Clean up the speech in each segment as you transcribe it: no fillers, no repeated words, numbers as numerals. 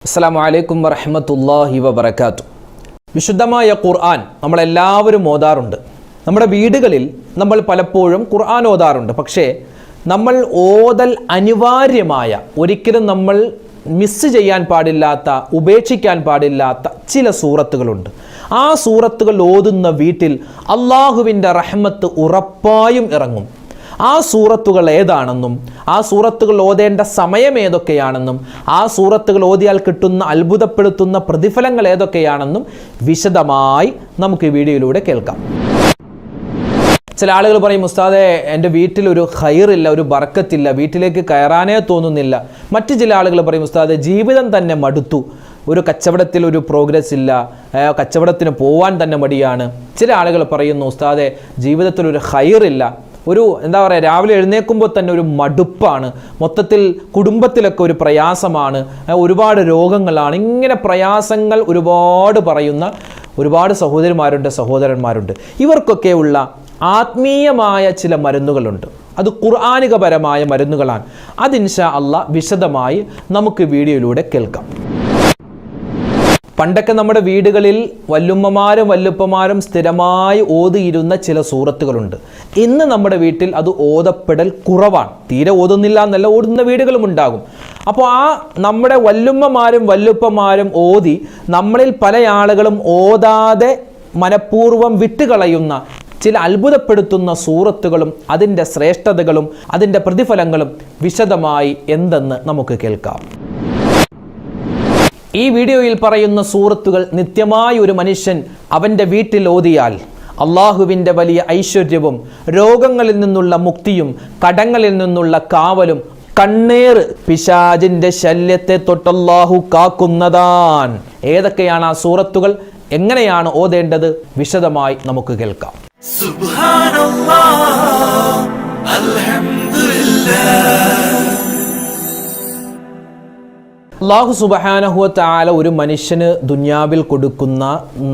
അസ്സലാമു അലൈക്കും വറഹ്മത്തുള്ളാഹി വബറകാതുഹു. വിശുദ്ധമായ ഖുർആൻ നമ്മളെല്ലാവരും ഓതാറുണ്ട്. നമ്മുടെ വീടുകളിൽ നമ്മൾ പലപ്പോഴും ഖുർആൻ ഓതാറുണ്ട്. പക്ഷേ നമ്മൾ ഓതൽ അനിവാര്യമായ, ഒരിക്കലും നമ്മൾ മിസ് ചെയ്യാൻ പാടില്ലാത്ത, ഉപേക്ഷിക്കാൻ പാടില്ലാത്ത ചില സൂറത്തുകളുണ്ട്. ആ സൂറത്തുകൾ ഓതുന്ന വീട്ടിൽ അള്ളാഹുവിൻ്റെ റഹ്മത്ത് ഉറപ്പായും ഇറങ്ങും. ആ സൂറത്തുകൾ ഏതാണെന്നും ആ സൂറത്തുകൾ ഓതേണ്ട സമയം ഏതൊക്കെയാണെന്നും ആ സൂറത്തുകൾ ഓതിയാൽ കിട്ടുന്ന അത്ഭുതപ്പെടുത്തുന്ന പ്രതിഫലങ്ങൾ ഏതൊക്കെയാണെന്നും വിശദമായി നമുക്ക് ഈ വീഡിയോയിലൂടെ കേൾക്കാം. ചില ആളുകൾ പറയും, ഉസ്താദേ എൻ്റെ വീട്ടിലൊരു ഖൈറില്ല, ഒരു ബർക്കത്തില്ല, വീട്ടിലേക്ക് കയറാനേ തോന്നുന്നില്ല. മറ്റു ചില ആളുകൾ പറയും, ഉസ്താദേ ജീവിതം തന്നെ മടുത്തു, ഒരു കച്ചവടത്തിൽ ഒരു പ്രോഗ്രസ് ഇല്ല, കച്ചവടത്തിന് പോവാൻ തന്നെ മടിയാണ്. ചില ആളുകൾ പറയുന്നു, ഉസ്താദേ ജീവിതത്തിലൊരു ഖൈറില്ല, ഒരു എന്താ പറയുക, രാവിലെ എഴുന്നേൽക്കുമ്പോൾ തന്നെ ഒരു മടുപ്പാണ്, മൊത്തത്തിൽ കുടുംബത്തിലൊക്കെ ഒരു പ്രയാസമാണ്, ഒരുപാട് രോഗങ്ങളാണ്. ഇങ്ങനെ പ്രയാസങ്ങൾ ഒരുപാട് പറയുന്ന ഒരുപാട് സഹോദരന്മാരുണ്ട്. ഇവർക്കൊക്കെയുള്ള ആത്മീയമായ ചില മരുന്നുകളുണ്ട്. അത് ഖുർആനികപരമായ മരുന്നുകളാണ്. അത് ഇൻഷാ അല്ലാഹ് വിശദമായി നമുക്ക് വീഡിയോയിലൂടെ കേൾക്കാം. പണ്ടൊക്കെ നമ്മുടെ വീടുകളിൽ വല്ലുമ്മമാരും വല്ലുപ്പമാരും സ്ഥിരമായി ഓതിയിരുന്ന ചില സൂറത്തുകളുണ്ട്. ഇന്ന് നമ്മുടെ വീട്ടിൽ അത് ഓതപ്പെടൽ കുറവാണ്. തീരെ ഓതുന്നില്ല എന്നല്ല, ഓടുന്ന വീടുകളും ഉണ്ടാകും. അപ്പോൾ ആ നമ്മുടെ വല്ലുമ്മമാരും വല്ലുപ്പമാരും ഓതി നമ്മളിൽ പല ആളുകളും ഓതാതെ മനഃപൂർവ്വം വിട്ടുകളയുന്ന ചില അത്ഭുതപ്പെടുത്തുന്ന സൂറത്തുകളും അതിൻ്റെ ശ്രേഷ്ഠതകളും അതിൻ്റെ പ്രതിഫലങ്ങളും വിശദമായി എന്തെന്ന് നമുക്ക് കേൾക്കാം. ഈ വീഡിയോയിൽ പറയുന്ന സൂറത്തുകൾ നിത്യമായി ഒരു മനുഷ്യൻ അവൻ്റെ വീട്ടിൽ ഓതിയാൽ അള്ളാഹുവിൻ്റെ വലിയ ഐശ്വര്യവും രോഗങ്ങളിൽ നിന്നുള്ള മുക്തിയും കടങ്ങളിൽ നിന്നുള്ള കാവലും കണ്ണേറ് പിശാചിൻ്റെ ശല്യത്തെ തൊട്ടല്ലാഹു കാക്കുന്നതാൻ. ഏതൊക്കെയാണ് ആ സൂറത്തുകൾ, എങ്ങനെയാണ് ഓതേണ്ടത്, വിശദമായി നമുക്ക് കേൾക്കാം. സുബ്ഹാനല്ലാഹ്, അൽഹംദുലില്ലാഹ്. അല്ലാഹു സുബ്ഹാനഹു വ തആല ഒരു മനുഷ്യന് ദുനിയാവിൽ കൊടുക്കുന്ന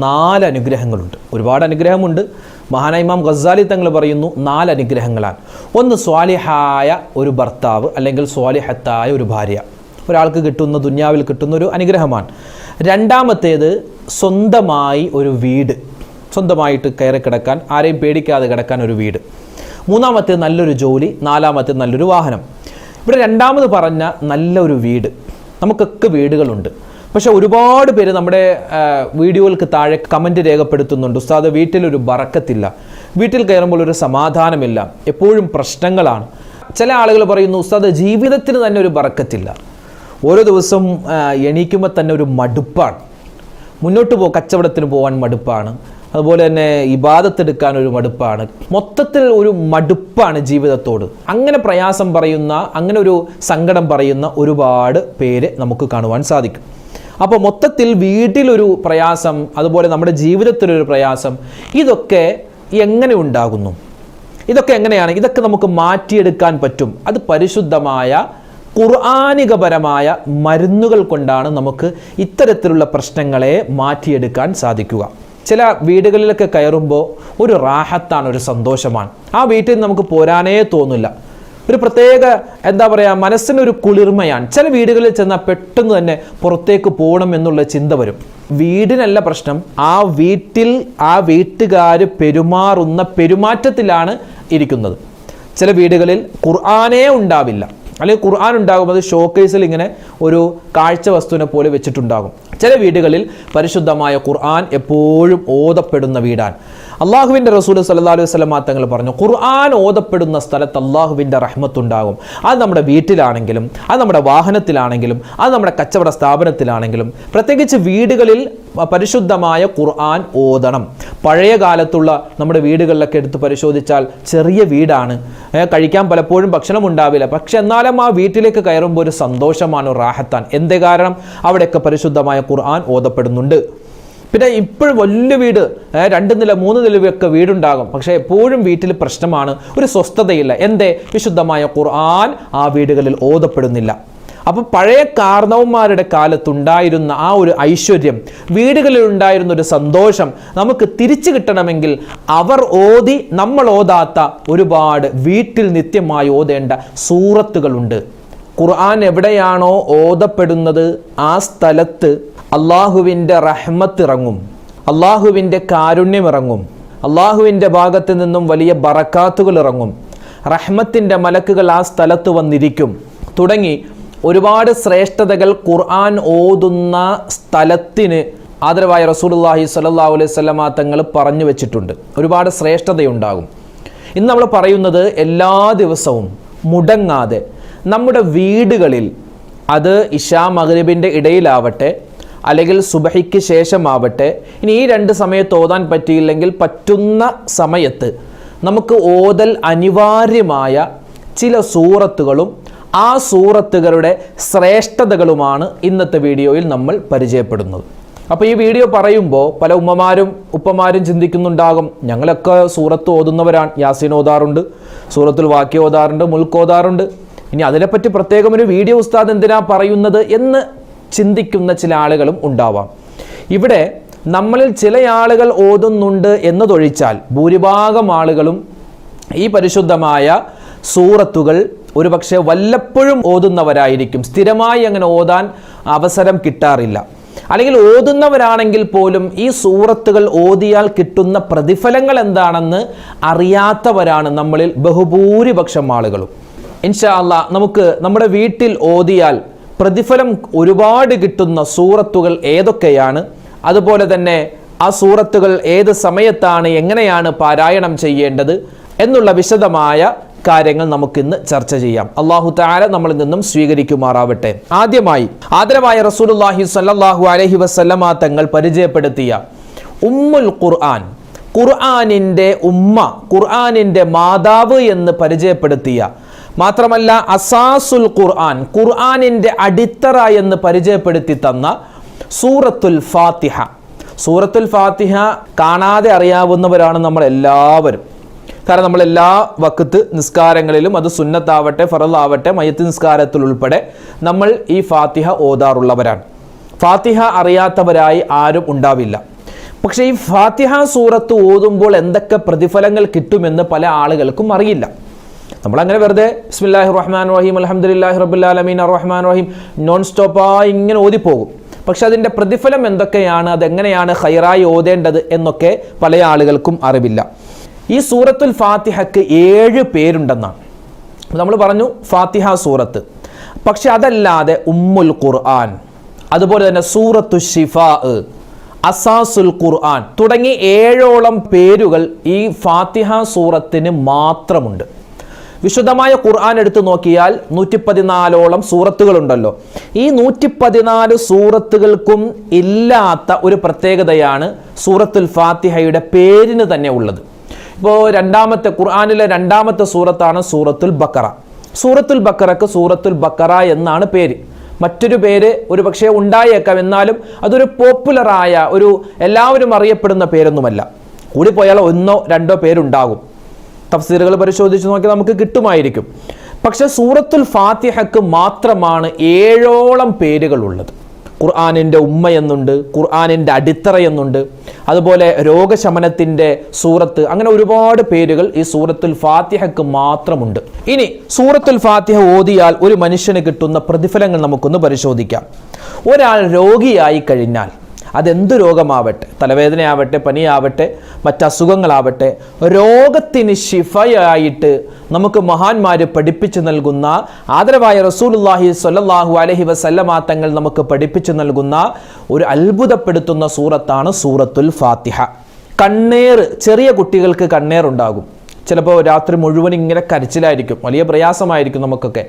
4 അനുഗ്രഹങ്ങളുണ്ട്. ഒരുപാട് അനുഗ്രഹമുണ്ട്. മഹാനായ ഇമാം ഗസാലി തങ്ങൾ പറയുന്നു 4 അനുഗ്രഹങ്ങളാണ്. ഒന്ന് സ്വാലിഹായ ഒരു ഭർത്താവ് അല്ലെങ്കിൽ സ്വാലിഹത്തായ ഒരു ഭാര്യ, ഒരാൾക്ക് കിട്ടുന്ന, ദുനിയാവിൽ കിട്ടുന്ന ഒരു അനുഗ്രഹമാണ്. രണ്ടാമത്തേത് സ്വന്തമായി ഒരു വീട്, സ്വന്തമായിട്ട് കയറി കിടക്കാൻ, ആരെയും പേടിക്കാതെ കിടക്കാൻ ഒരു വീട്. മൂന്നാമത്തേത് നല്ലൊരു ജോലി. നാലാമത്തേത് നല്ലൊരു വാഹനം. ഇവിടെ രണ്ടാമത് പറഞ്ഞ നല്ലൊരു വീട്. നമുക്കൊക്കെ വീടുകളുണ്ട്. പക്ഷെ ഒരുപാട് പേര് നമ്മുടെ വീഡിയോകൾക്ക് താഴെ കമൻറ്റ് രേഖപ്പെടുത്തുന്നുണ്ട്, ഉസ്താദ് വീട്ടിലൊരു ബറക്കത്തില്ല, വീട്ടിൽ കയറുമ്പോൾ ഒരു സമാധാനമില്ല, എപ്പോഴും പ്രശ്നങ്ങളാണ്. ചില ആളുകൾ പറയുന്നു, ഉസ്താദ് ജീവിതത്തിന് തന്നെ ഒരു ബറക്കത്തില്ല, ഓരോ ദിവസം എണീക്കുമ്പോൾ തന്നെ ഒരു മടുപ്പാണ്, മുന്നോട്ട് കച്ചവടത്തിന് പോകാൻ മടുപ്പാണ്, അതുപോലെ തന്നെ ഇബാദത്തെടുക്കാൻ ഒരു മടുപ്പാണ്, മൊത്തത്തിൽ ഒരു മടുപ്പാണ് ജീവിതത്തോട്. അങ്ങനെ പ്രയാസം പറയുന്ന, അങ്ങനെ ഒരു സങ്കടം പറയുന്ന ഒരുപാട് പേര് നമുക്ക് കാണുവാൻ സാധിക്കും. അപ്പോൾ മൊത്തത്തിൽ വീട്ടിലൊരു പ്രയാസം, അതുപോലെ നമ്മുടെ ജീവിതത്തിലൊരു പ്രയാസം, ഇതൊക്കെ എങ്ങനെ ഉണ്ടാകുന്നു, ഇതൊക്കെ എങ്ങനെയാണ്, ഇതൊക്കെ നമുക്ക് മാറ്റിയെടുക്കാൻ പറ്റും. അത് പരിശുദ്ധമായ ഖുർആനികപരമായ മരുന്നുകൾ കൊണ്ടാണ് നമുക്ക് ഇത്തരത്തിലുള്ള പ്രശ്നങ്ങളെ മാറ്റിയെടുക്കാൻ സാധിക്കുക. ചില വീടുകളിലൊക്കെ കയറുമ്പോൾ ഒരു റാഹത്താണ്, ഒരു സന്തോഷമാണ്. ആ വീട്ടിൽ നമുക്ക് പോരാനേ തോന്നില്ല. ഒരു പ്രത്യേക എന്താ പറയുക, മനസ്സിനൊരു കുളിർമയാണ്. ചില വീടുകളിൽ ചെന്നാൽ പെട്ടെന്ന് തന്നെ പുറത്തേക്ക് പോകണം എന്നുള്ള ചിന്ത വരും. വീടിനല്ല പ്രശ്നം, ആ വീട്ടിൽ ആ വീട്ടുകാർ പെരുമാറുന്ന പെരുമാറ്റത്തിലാണ് ഇരിക്കുന്നത്. ചില വീടുകളിൽ ഖുർആനേ ഉണ്ടാവില്ല, അല്ലെങ്കിൽ ഖുർആൻ ഉണ്ടാകും, അത് ഷോക്കേസിൽ ഇങ്ങനെ ഒരു കാഴ്ച വസ്തുവിനെ പോലെ വെച്ചിട്ടുണ്ടാകും. ചില വീടുകളിൽ പരിശുദ്ധമായ ഖുർആൻ എപ്പോഴും ഓതപ്പെടുന്ന വീടാണ്. അള്ളാഹുവിൻ്റെ റസൂൽ സല്ലല്ലാഹു അലൈഹി വസല്ലം തങ്ങൾ പറഞ്ഞു, ഖുർആൻ ഓതപ്പെടുന്ന സ്ഥലത്ത് അള്ളാഹുവിൻ്റെ റഹ്മത്തുണ്ടാകും. അത് നമ്മുടെ വീട്ടിലാണെങ്കിലും, അത് നമ്മുടെ വാഹനത്തിലാണെങ്കിലും, അത് നമ്മുടെ കച്ചവട സ്ഥാപനത്തിലാണെങ്കിലും, പ്രത്യേകിച്ച് വീടുകളിൽ പരിശുദ്ധമായ ഖുർആൻ ഓതണം. പഴയ കാലത്തുള്ള നമ്മുടെ വീടുകളിലൊക്കെ എടുത്ത് പരിശോധിച്ചാൽ ചെറിയ വീടാണ്, കഴിക്കാൻ പലപ്പോഴും ഭക്ഷണം ഉണ്ടാവില്ല. പക്ഷെ എന്നാലും ആ വീട്ടിലേക്ക് കയറുമ്പോൾ ഒരു സന്തോഷമാണ്, റാഹത്താൻ. എന്തേ കാരണം? അവിടെയൊക്കെ പരിശുദ്ധമായ ഖുർആൻ ഓതപ്പെടുന്നുണ്ട്. പിന്നെ ഇപ്പോഴും വലിയ വീട്, 2 നില 3 നിലയൊക്കെ വീടുണ്ടാകും. പക്ഷേ എപ്പോഴും വീട്ടിൽ പ്രശ്നമാണ്, ഒരു സ്വസ്ഥതയില്ല. എന്തേ? വിശുദ്ധമായ ഖുർആൻ ആ വീടുകളിൽ ഓതപ്പെടുന്നില്ല. അപ്പോൾ പഴയ കാരണവന്മാരുടെ കാലത്തുണ്ടായിരുന്ന ആ ഒരു ഐശ്വര്യം, വീടുകളിൽ ഉണ്ടായിരുന്ന ഒരു സന്തോഷം നമുക്ക് തിരിച്ചു കിട്ടണമെങ്കിൽ അവർ ഓതി നമ്മൾ ഓതാത്ത ഒരുപാട് വീട്ടിൽ നിത്യമായി ഓതേണ്ട സൂറത്തുകളുണ്ട്. ഖുർആൻ എവിടെയാണോ ഓതപ്പെടുന്നത് ആ സ്ഥലത്ത് അള്ളാഹുവിൻ്റെ റഹ്മത്ത് ഇറങ്ങും, അള്ളാഹുവിൻ്റെ കാരുണ്യം ഇറങ്ങും, അള്ളാഹുവിൻ്റെ ഭാഗത്ത് നിന്നും വലിയ ബറക്കാത്തുകൾ ഇറങ്ങും, റഹ്മത്തിൻ്റെ മലക്കുകൾ ആ സ്ഥലത്ത് വന്നിരിക്കും തുടങ്ങി ഒരുപാട് ശ്രേഷ്ഠതകൾ ഖുർആൻ ഓതുന്ന സ്ഥലത്തിന് ആദരവായ റസൂലുള്ളാഹി സ്വല്ലല്ലാഹു അലൈഹി വസല്ലമ തങ്ങൾ പറഞ്ഞു വെച്ചിട്ടുണ്ട്. ഒരുപാട് ശ്രേഷ്ഠതയുണ്ടാകും. ഇന്ന് നമ്മൾ പറയുന്നത് എല്ലാ ദിവസവും മുടങ്ങാതെ നമ്മുടെ വീടുകളിൽ, അത് ഇശാ മഗ്രിബിൻ്റെ ഇടയിലാവട്ടെ അല്ലെങ്കിൽ സുബഹിക്ക് ശേഷമാവട്ടെ, ഇനി ഈ രണ്ട് സമയത്ത് ഓതാൻ പറ്റിയില്ലെങ്കിൽ പറ്റുന്ന സമയത്ത് നമുക്ക് ഓതൽ അനിവാര്യമായ ചില സൂറത്തുകളും ആ സൂറത്തുകളുടെ ശ്രേഷ്ഠതകളുമാണ് ഇന്നത്തെ വീഡിയോയിൽ നമ്മൾ പരിചയപ്പെടുന്നത്. അപ്പോൾ ഈ വീഡിയോ പറയുമ്പോൾ പല ഉമ്മമാരും ഉപ്പമാരും ചിന്തിക്കുന്നുണ്ടാകും, ഞങ്ങളൊക്കെ സൂറത്ത് ഓതുന്നവരാണ്, യാസീൻ ഓതാറുണ്ട്, സൂറത്തുൽ വാഖിയ ഓതാറുണ്ട്, മുൽക്ക് ഓതാറുണ്ട്, ഇനി അതിനെപ്പറ്റി പ്രത്യേകം ഒരു വീഡിയോ ഉസ്താദ് എന്തിനാ പറയുന്നത് എന്ന് ചിന്തിക്കുന്ന ചില ആളുകളും ഉണ്ടാവാം. ഇവിടെ നമ്മളിൽ ചില ആളുകൾ ഓതുന്നുണ്ട് എന്നതൊഴിച്ചാൽ ഭൂരിഭാഗം ആളുകളും ഈ പരിശുദ്ധമായ സൂറത്തുകൾ ഒരുപക്ഷെ വല്ലപ്പോഴും ഓതുന്നവരായിരിക്കും. സ്ഥിരമായി അങ്ങനെ ഓതാൻ അവസരം കിട്ടാറില്ല. അല്ലെങ്കിൽ ഓതുന്നവരാണെങ്കിൽ പോലും ഈ സൂറത്തുകൾ ഓതിയാൽ കിട്ടുന്ന പ്രതിഫലങ്ങൾ എന്താണെന്ന് അറിയാത്തവരാണ് നമ്മളിൽ ബഹുഭൂരിപക്ഷം ആളുകളും. ഇൻഷാ അല്ലാഹ് നമുക്ക് നമ്മുടെ വീട്ടിൽ ഓതിയാൽ പ്രതിഫലം ഒരുപാട് കിട്ടുന്ന സൂറത്തുകൾ ഏതൊക്കെയാണ്, അതുപോലെ തന്നെ ആ സൂറത്തുകൾ ഏത് സമയത്താണ്, എങ്ങനെയാണ് പാരായണം ചെയ്യേണ്ടത് എന്നുള്ള വിശദമായ കാര്യങ്ങൾ നമുക്കിന്ന് ചർച്ച ചെയ്യാം. അല്ലാഹു തആല നമ്മളിൽ നിന്നും സ്വീകരിക്കുമാറാവട്ടെ. ആദ്യമായി ആദരവായ റസൂലുള്ളാഹി സ്വല്ലല്ലാഹു അലൈഹി വസല്ലമ തങ്ങൾ പരിചയപ്പെടുത്തിയ ഉമ്മുൽ ഖുർആൻ, ഖുർആനിൻ്റെ ഉമ്മ, ഖുർആനിൻ്റെ മാതാവ് എന്ന് പരിചയപ്പെടുത്തിയ, മാത്രമല്ല അസാസുൽ ഖുർആൻ, ഖുർആനിൻ്റെ അടിത്തറ എന്ന് പരിചയപ്പെടുത്തി തന്ന സൂറത്തുൽ ഫാത്തിഹ. സൂറത്തുൽ ഫാത്തിഹ കാണാതെ അറിയാവുന്നവരാണ് നമ്മൾ എല്ലാവരും. കാരണം നമ്മളെല്ലാ വഖത്ത് നിസ്കാരങ്ങളിലും, അത് സുന്നത്താവട്ടെ ഫറളാവട്ടെ മയ്യത്ത് നിസ്കാരത്തിൽ ഉൾപ്പെടെ നമ്മൾ ഈ ഫാത്തിഹ ഓതാറുള്ളവരാണ്. ഫാത്തിഹ അറിയാത്തവരായി ആരും ഉണ്ടാവില്ല. പക്ഷേ ഈ ഫാത്തിഹ സൂറത്ത് ഓതുമ്പോൾ എന്തൊക്കെ പ്രതിഫലങ്ങൾ കിട്ടുമെന്ന് പല ആളുകൾക്കും അറിയില്ല. നമ്മളങ്ങനെ വെറുതെ ബിസ്മില്ലാഹിർ റഹ്മാനിർ റഹീം അൽഹംദുലില്ലാഹി റബ്ബിൽ ആലമീൻ അർറഹ്മാൻ റഹീം നോൺ സ്റ്റോപ്പായി ഇങ്ങനെ ഓതിപ്പോകും. പക്ഷെ അതിൻ്റെ പ്രതിഫലം എന്തൊക്കെയാണ്, അതെങ്ങനെയാണ് ഖൈറായി ഓതേണ്ടത് എന്നൊക്കെ പല ആളുകൾക്കും അറിവില്ല. ഈ സൂറത്തുൽ ഫാത്തിഹയ്ക്ക് 7 പേരുണ്ടെന്നാണ് നമ്മൾ പറഞ്ഞു, ഫാത്തിഹ സൂറത്ത്. പക്ഷെ അതല്ലാതെ ഉമ്മുൽ ഖുർആൻ, അതുപോലെ തന്നെ സൂറത്തു ശിഫാ, അസാസുൽ ഖുർആൻ തുടങ്ങി 7ഓളം പേരുകൾ ഈ ഫാത്തിഹ സൂറത്തിന് മാത്രമുണ്ട്. വിശുദ്ധമായ ഖുർആൻ എടുത്തു നോക്കിയാൽ 114ഓളം സൂറത്തുകളുണ്ടല്ലോ. ഈ 114 സൂറത്തുകൾക്കും ഇല്ലാത്ത ഒരു പ്രത്യേകതയാണ് സൂറത്തുൽ ഫാത്തിഹയുടെ പേരിന് തന്നെ ഉള്ളത്. ഇപ്പോൾ ഖുർആനിലെ രണ്ടാമത്തെ സൂറത്താണ് സൂറത്തുൽ ബഖറ. സൂറത്തുൽ ബഖറക്ക് സൂറത്തുൽ ബഖറ എന്നാണ് പേര്. മറ്റൊരു പേര് ഒരു പക്ഷേ ഉണ്ടായേക്കാം, എന്നാലും അതൊരു പോപ്പുലറായ, ഒരു എല്ലാവരും അറിയപ്പെടുന്ന പേരൊന്നുമല്ല. കൂടിപ്പോയാൽ 1ഓ 2ഓ പേരുണ്ടാകും. തഫ്സീറുകൾ പരിശോധിച്ച് നോക്കി നമുക്ക് കിട്ടുമായിരിക്കും. പക്ഷെ സൂറത്തുൽ ഫാത്തിഹക്ക് മാത്രമാണ് 7ഓളം പേരുകളുള്ളത്. ഖുർആനിൻ്റെ ഉമ്മ എന്നുണ്ട്, ഖുർആനിൻ്റെ അടിത്തറ എന്നുണ്ട്, അതുപോലെ രോഗശമനത്തിൻ്റെ സൂറത്ത്, അങ്ങനെ ഒരുപാട് പേരുകൾ ഈ സൂറത്തുൽ ഫാത്തിഹക്ക് മാത്രമുണ്ട്. ഇനി സൂറത്തുൽ ഫാത്തിഹ ഓതിയാൽ ഒരു മനുഷ്യന് കിട്ടുന്ന പ്രതിഫലങ്ങൾ നമുക്കൊന്ന് പരിശോധിക്കാം. ഒരാൾ രോഗിയായി കഴിഞ്ഞാൽ, അതെന്ത് രോഗമാവട്ടെ, തലവേദനയാവട്ടെ, പനിയാവട്ടെ, മറ്റസുഖങ്ങളാവട്ടെ, രോഗത്തിന് ശിഫയായിട്ട് നമുക്ക് മഹാന്മാർ പഠിപ്പിച്ചു നൽകുന്ന, ആദരവായ റസൂലുള്ളാഹി സ്വല്ലല്ലാഹു അലൈഹി വസല്ലമ തങ്ങൾ നമുക്ക് പഠിപ്പിച്ചു നൽകുന്ന ഒരു അത്ഭുതപ്പെടുത്തുന്ന സൂറത്താണ് സൂറത്തുൽ ഫാത്തിഹ. കണ്ണേർ, ചെറിയ കുട്ടികൾക്ക് കണ്ണേറുണ്ടാകും. ചിലപ്പോൾ രാത്രി മുഴുവൻ ഇങ്ങനെ കരച്ചിലായിരിക്കും, വലിയ പ്രയാസമായിരിക്കും നമുക്കൊക്കെ.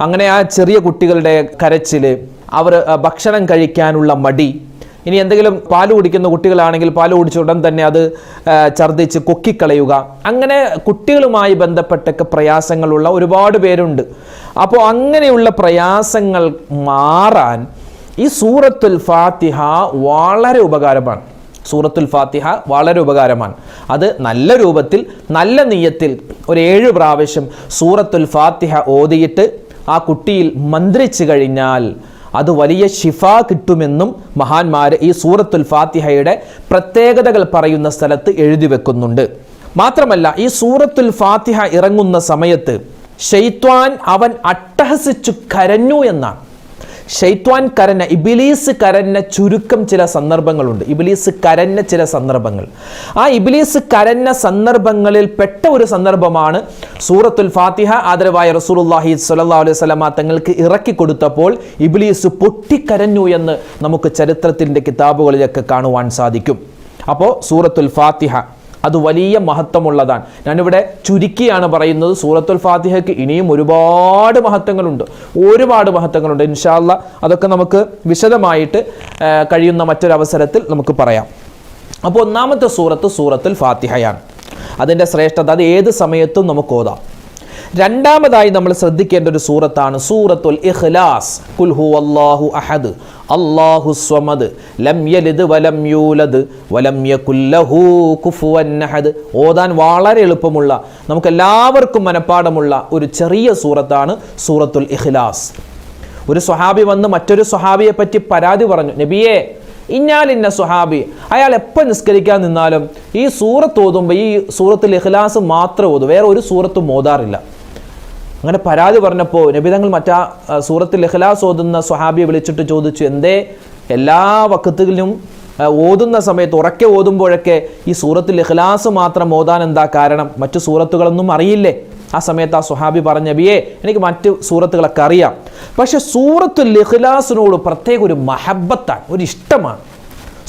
അങ്ങനെ ആ ചെറിയ കുട്ടികളുടെ കരച്ചിൽ, അവർ ഭക്ഷണം കഴിക്കാനുള്ള മടി, ഇനി എന്തെങ്കിലും പാല് കുടിക്കുന്ന കുട്ടികളാണെങ്കിൽ പാല് കുടിച്ച ഉടൻ തന്നെ അത് ഛർദ്ദിച്ച് കൊക്കിക്കളയുക, അങ്ങനെ കുട്ടികളുമായി ബന്ധപ്പെട്ടൊക്കെ പ്രയാസങ്ങളുള്ള ഒരുപാട് പേരുണ്ട്. അപ്പോൾ അങ്ങനെയുള്ള പ്രയാസങ്ങൾ മാറാൻ ഈ സൂറത്തുൽ ഫാത്തിഹ വളരെ ഉപകാരമാണ്. സൂറത്തുൽ ഫാത്തിഹ വളരെ ഉപകാരമാണ്. അത് നല്ല രൂപത്തിൽ, നല്ല നിയ്യത്തിൽ ഒരു 7 പ്രാവശ്യം സൂറത്തുൽ ഫാത്തിഹ ഓതിയിട്ട് ആ കുട്ടിയിൽ മന്ത്രിച്ചു കഴിഞ്ഞാൽ അത് വലിയ ശിഫ കിട്ടുമെന്നും മഹാന്മാർ ഈ സൂറത്തുൽ ഫാത്തിഹയുടെ പ്രത്യേകതകൾ പറയുന്ന സ്ഥലത്ത് എഴുതി വെക്കുന്നുണ്ട്. മാത്രമല്ല ഈ സൂറത്തുൽ ഫാത്തിഹ ഇറങ്ങുന്ന സമയത്ത് ഷൈത്വാൻ അവൻ അട്ടഹസിച്ചു കരഞ്ഞു എന്നാണ്. ഷൈത്വാൻ കരഞ്ഞ, ഇബ്ലീസ് കരഞ്ഞ ചുരുക്കം ചില സന്ദർഭങ്ങളുണ്ട്. ഇബ്ലീസ് കരഞ്ഞ ചില സന്ദർഭങ്ങൾ. ആ ഇബ്ലീസ് കരഞ്ഞ സന്ദർഭങ്ങളിൽ പെട്ട ഒരു സന്ദർഭമാണ് സൂറത്തുൽ ഫാത്തിഹ ആദരവായ റസൂലുള്ളാഹി സ്വല്ലല്ലാഹു അലൈഹി വസല്ലമ തങ്ങൾക്ക് ഇറക്കി കൊടുത്തപ്പോൾ ഇബ്ലീസ് പൊട്ടിക്കരഞ്ഞു എന്ന് നമുക്ക് ചരിത്രത്തിൻ്റെ കിതാബുകളിലൊക്കെ കാണുവാൻ സാധിക്കും. അപ്പോൾ സൂറത്തുൽ ഫാത്തിഹ അത് വലിയ മഹത്വമുള്ളതാണ്. ഞാനിവിടെ ചുരുക്കിയാണ് പറയുന്നത്. സൂറത്തുൽ ഫാത്തിഹയ്ക്ക് ഇനിയും ഒരുപാട് മഹത്വങ്ങളുണ്ട്. ഇൻഷാ അല്ലാഹ് അതൊക്കെ നമുക്ക് വിശദമായിട്ട് കഴിയുന്ന മറ്റൊരവസരത്തിൽ നമുക്ക് പറയാം. അപ്പോൾ ഒന്നാമത്തെ സൂറത്തുൽ ഫാത്തിഹയാണ്. അതിൻ്റെ ശ്രേഷ്ഠത അത് ഏത് സമയത്തും നമുക്ക് ഓതാം. രണ്ടാമതായി നമ്മൾ ശ്രദ്ധിക്കേണ്ട ഒരു സൂറത്താണ് സൂറത്തുൽ ഇഖ്ലാസ്. ഖുൽ ഹുവല്ലാഹു അഹദ് അല്ലാഹു സ്വമദ് ലം യലിദ് വലം യൂലദ് വലം യകുൽ ലഹു കുഫുവൻ അഹദ്. ഓതാൻ വളരെ എളുപ്പമുള്ള, നമുക്കെല്ലാവർക്കും മനഃപ്പാടമുള്ള ഒരു ചെറിയ സൂറത്താണ് സൂറത്തുൽ ഇഖ്ലാസ്. ഒരു സ്വഹാബി വന്ന് മറ്റൊരു സ്വഹാബിയെ പറ്റി പരാതി പറഞ്ഞു, നബിയേ, ഇന്ന സ്വഹാബി, അയാൾ എപ്പോൾ നിസ്കരിക്കാൻ നിന്നാലും ഈ സൂറത്ത് ഓതുമ്പോൾ ഈ സൂറത്തുൽ ഇഖ്ലാസ് മാത്രം ഓതും, വേറെ ഒരു സൂറത്തും ഓതാറില്ല. അങ്ങനെ പരാതി പറഞ്ഞപ്പോൾ നബി തങ്ങൾ മറ്റാ സൂറത്തുൽ ഇഖ്ലാസ് ഓതുന്ന സ്വഹാബിയെ വിളിച്ചിട്ട് ചോദിച്ചു, എന്തേ എല്ലാ വഖത്തിലും ഓതുന്ന സമയത്ത് ഉറക്കെ ഓതുമ്പോഴൊക്കെ ഈ സൂറത്തുൽ ഇഖ്ലാസ് മാത്രം ഓതാൻ എന്താ കാരണം? മറ്റു സൂറത്തുകളൊന്നും അറിയില്ലേ? ആ സമയത്ത് ആ സ്വഹാബി പറഞ്ഞ, നബിയേ, എനിക്ക് മറ്റ് സൂറത്തുകളൊക്കെ അറിയാം, പക്ഷെ സൂറത്തുൽ ഇഖ്ലാസിനോട് പ്രത്യേക ഒരു മഹബത്താണ്, ഒരു ഇഷ്ടമാണ്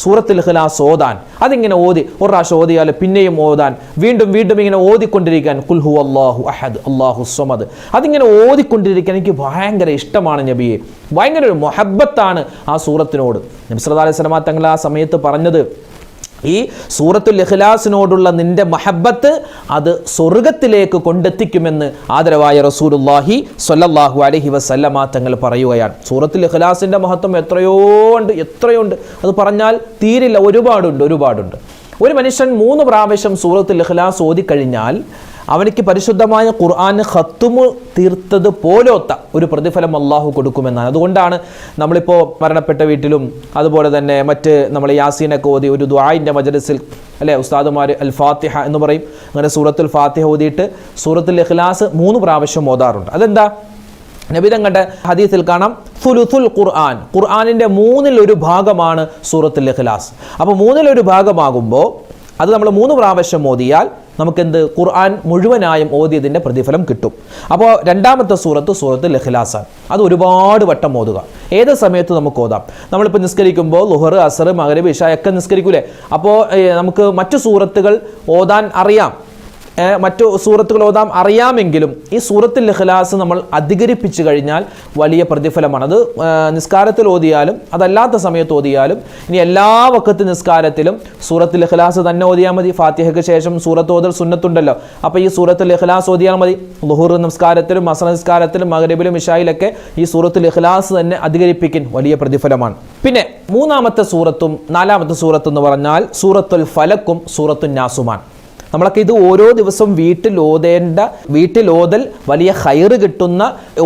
സൂറത്തുൽ ഇഖ്ലാസ് ഓതാൻ. അതിങ്ങനെ ഓതി ഒരു പ്രാവശ്യം ഓതിയാൽ പിന്നെയും ഓതാൻ, വീണ്ടും വീണ്ടും ഇങ്ങനെ ഓതിക്കൊണ്ടിരിക്കാൻ. ഖുൽ ഹുവല്ലാഹു അഹദ് അല്ലാഹു സ്വമദ്, അതിങ്ങനെ ഓതിക്കൊണ്ടിരിക്കാൻ എനിക്ക് ഭയങ്കര ഇഷ്ടമാണ് നബിയെ, ഭയങ്കര ഒരു മൊഹബത്താണ് ആ സൂറത്തിനോട്. നബി സല്ലല്ലാഹു അലൈഹി വസല്ലം തങ്ങൾ ആ സമയത്ത് പറഞ്ഞത്, ഈ സൂറത്തുൽ ഇഖ്ലാസിനോടുള്ള നിന്റെ മഹബത്ത് അത് സ്വർഗത്തിലേക്ക് കൊണ്ടെത്തിക്കുമെന്ന് ആദരവായ റസൂലുള്ളാഹി സ്വല്ലല്ലാഹു അലൈഹി വസല്ലമ തങ്ങൾ പറയുകയാണ്. സൂറത്തുൽ ഇഖ്ലാസിൻ്റെ മഹത്വം എത്രയുണ്ട്, അത് പറഞ്ഞാൽ തീരില്ല. ഒരുപാടുണ്ട്. ഒരു മനുഷ്യൻ 3 പ്രാവശ്യം സൂറത്തുൽ ഇഖ്ലാസ് ഓതിക്കഴിഞ്ഞാൽ അവനിക്ക് പരിശുദ്ധമായ ഖുർആന് ഖത്തുമ് തീർത്തത് പോലൊത്ത ഒരു പ്രതിഫലം അള്ളാഹു കൊടുക്കുമെന്നാണ്. അതുകൊണ്ടാണ് നമ്മളിപ്പോൾ മരണപ്പെട്ട വീട്ടിലും അതുപോലെ തന്നെ മറ്റ് നമ്മൾ യാസീനൊക്കെ ഓതി ഒരു ദുആഇൻ്റെ മജ്ലിസിൽ അല്ലേ ഉസ്താദുമാർ അൽ ഫാത്തിഹ എന്ന് പറയും. അങ്ങനെ സൂറത്തുൽ ഫാത്തിഹ ഓതിയിട്ട് സൂറത്തുൽ ഇഖ്ലാസ് 3 പ്രാവശ്യം ഓതാറുണ്ട്. അതെന്താ? നബി തങ്ങളുടെ ഹദീസിൽ കാണാം, സുലുസുൽ ഖുർആൻ, ഖുർആനിൻ്റെ 1/3 ഭാഗമാണ് സൂറത്തുൽ ഇഖ്ലാസ്. അപ്പോൾ 1/3 ഭാഗമാകുമ്പോൾ അത് നമ്മൾ 3 പ്രാവശ്യം ഓതിയാൽ നമുക്കെന്ത്? ഖുർആൻ മുഴുവനായും ഓതിയതിൻ്റെ പ്രതിഫലം കിട്ടും. അപ്പോൾ രണ്ടാമത്തെ സൂറത്തുൽ ഇഖ്ലാസാണ്. അത് ഒരുപാട് വട്ടം ഓതുക, ഏത് സമയത്ത് നമുക്ക് ഓതാം. നമ്മളിപ്പോൾ നിസ്കരിക്കുമ്പോൾ ളുഹർ, അസർ, മഗ്രിബ്, ഇശാ ഒക്കെ നിസ്കരിക്കൂലേ? അപ്പോൾ നമുക്ക് മറ്റു സൂറത്തുകൾ ഓതാൻ അറിയാം, മറ്റു സൂറത്തുകൾ ഓതാം അറിയാമെങ്കിലും ഈ സൂറത്തുൽ ഇഖ്ലാസ് നമ്മൾ അധികരിപ്പിച്ചു കഴിഞ്ഞാൽ വലിയ പ്രതിഫലമാണ്. അത് നിസ്കാരത്തിൽ ഓതിയാലും അതല്ലാത്ത സമയത്ത് ഓതിയാലും, ഇനി എല്ലാ വഖത്ത് നിസ്കാരത്തിലും സൂറത്തുൽ ഇഖ്ലാസ് തന്നെ ഓതിയാൽ മതി. ഫാത്തിഹയ്ക്ക് ശേഷം സൂറത്ത് ഓതൽ സുന്നത്തുണ്ടല്ലോ, അപ്പോൾ ഈ സൂറത്തുൽ ഇഖ്ലാസ് ഓതിയാൽ മതി. ളുഹൂർ നിസ്കാരത്തിലും അസ്ർ നിസ്കാരത്തിലും മഗ്രിബിലും ഇശായിലൊക്കെ ഈ സൂറത്തുൽ ഇഖ്ലാസ് തന്നെ അധികരിപ്പിക്കാൻ വലിയ പ്രതിഫലമാണ്. പിന്നെ 3-ാമത്തെ സൂറത്തും 4-ാമത്തെ സൂറത്തും എന്ന് പറഞ്ഞാൽ സൂറത്തുൽ ഫലക്കും സൂറത്തുൻ നാസുമാണ്. നമ്മളൊക്കെ ഇത് ഓരോ ദിവസവും വീട്ടിൽ ഓതൽ വലിയ ഖൈറ് കിട്ടുന്ന,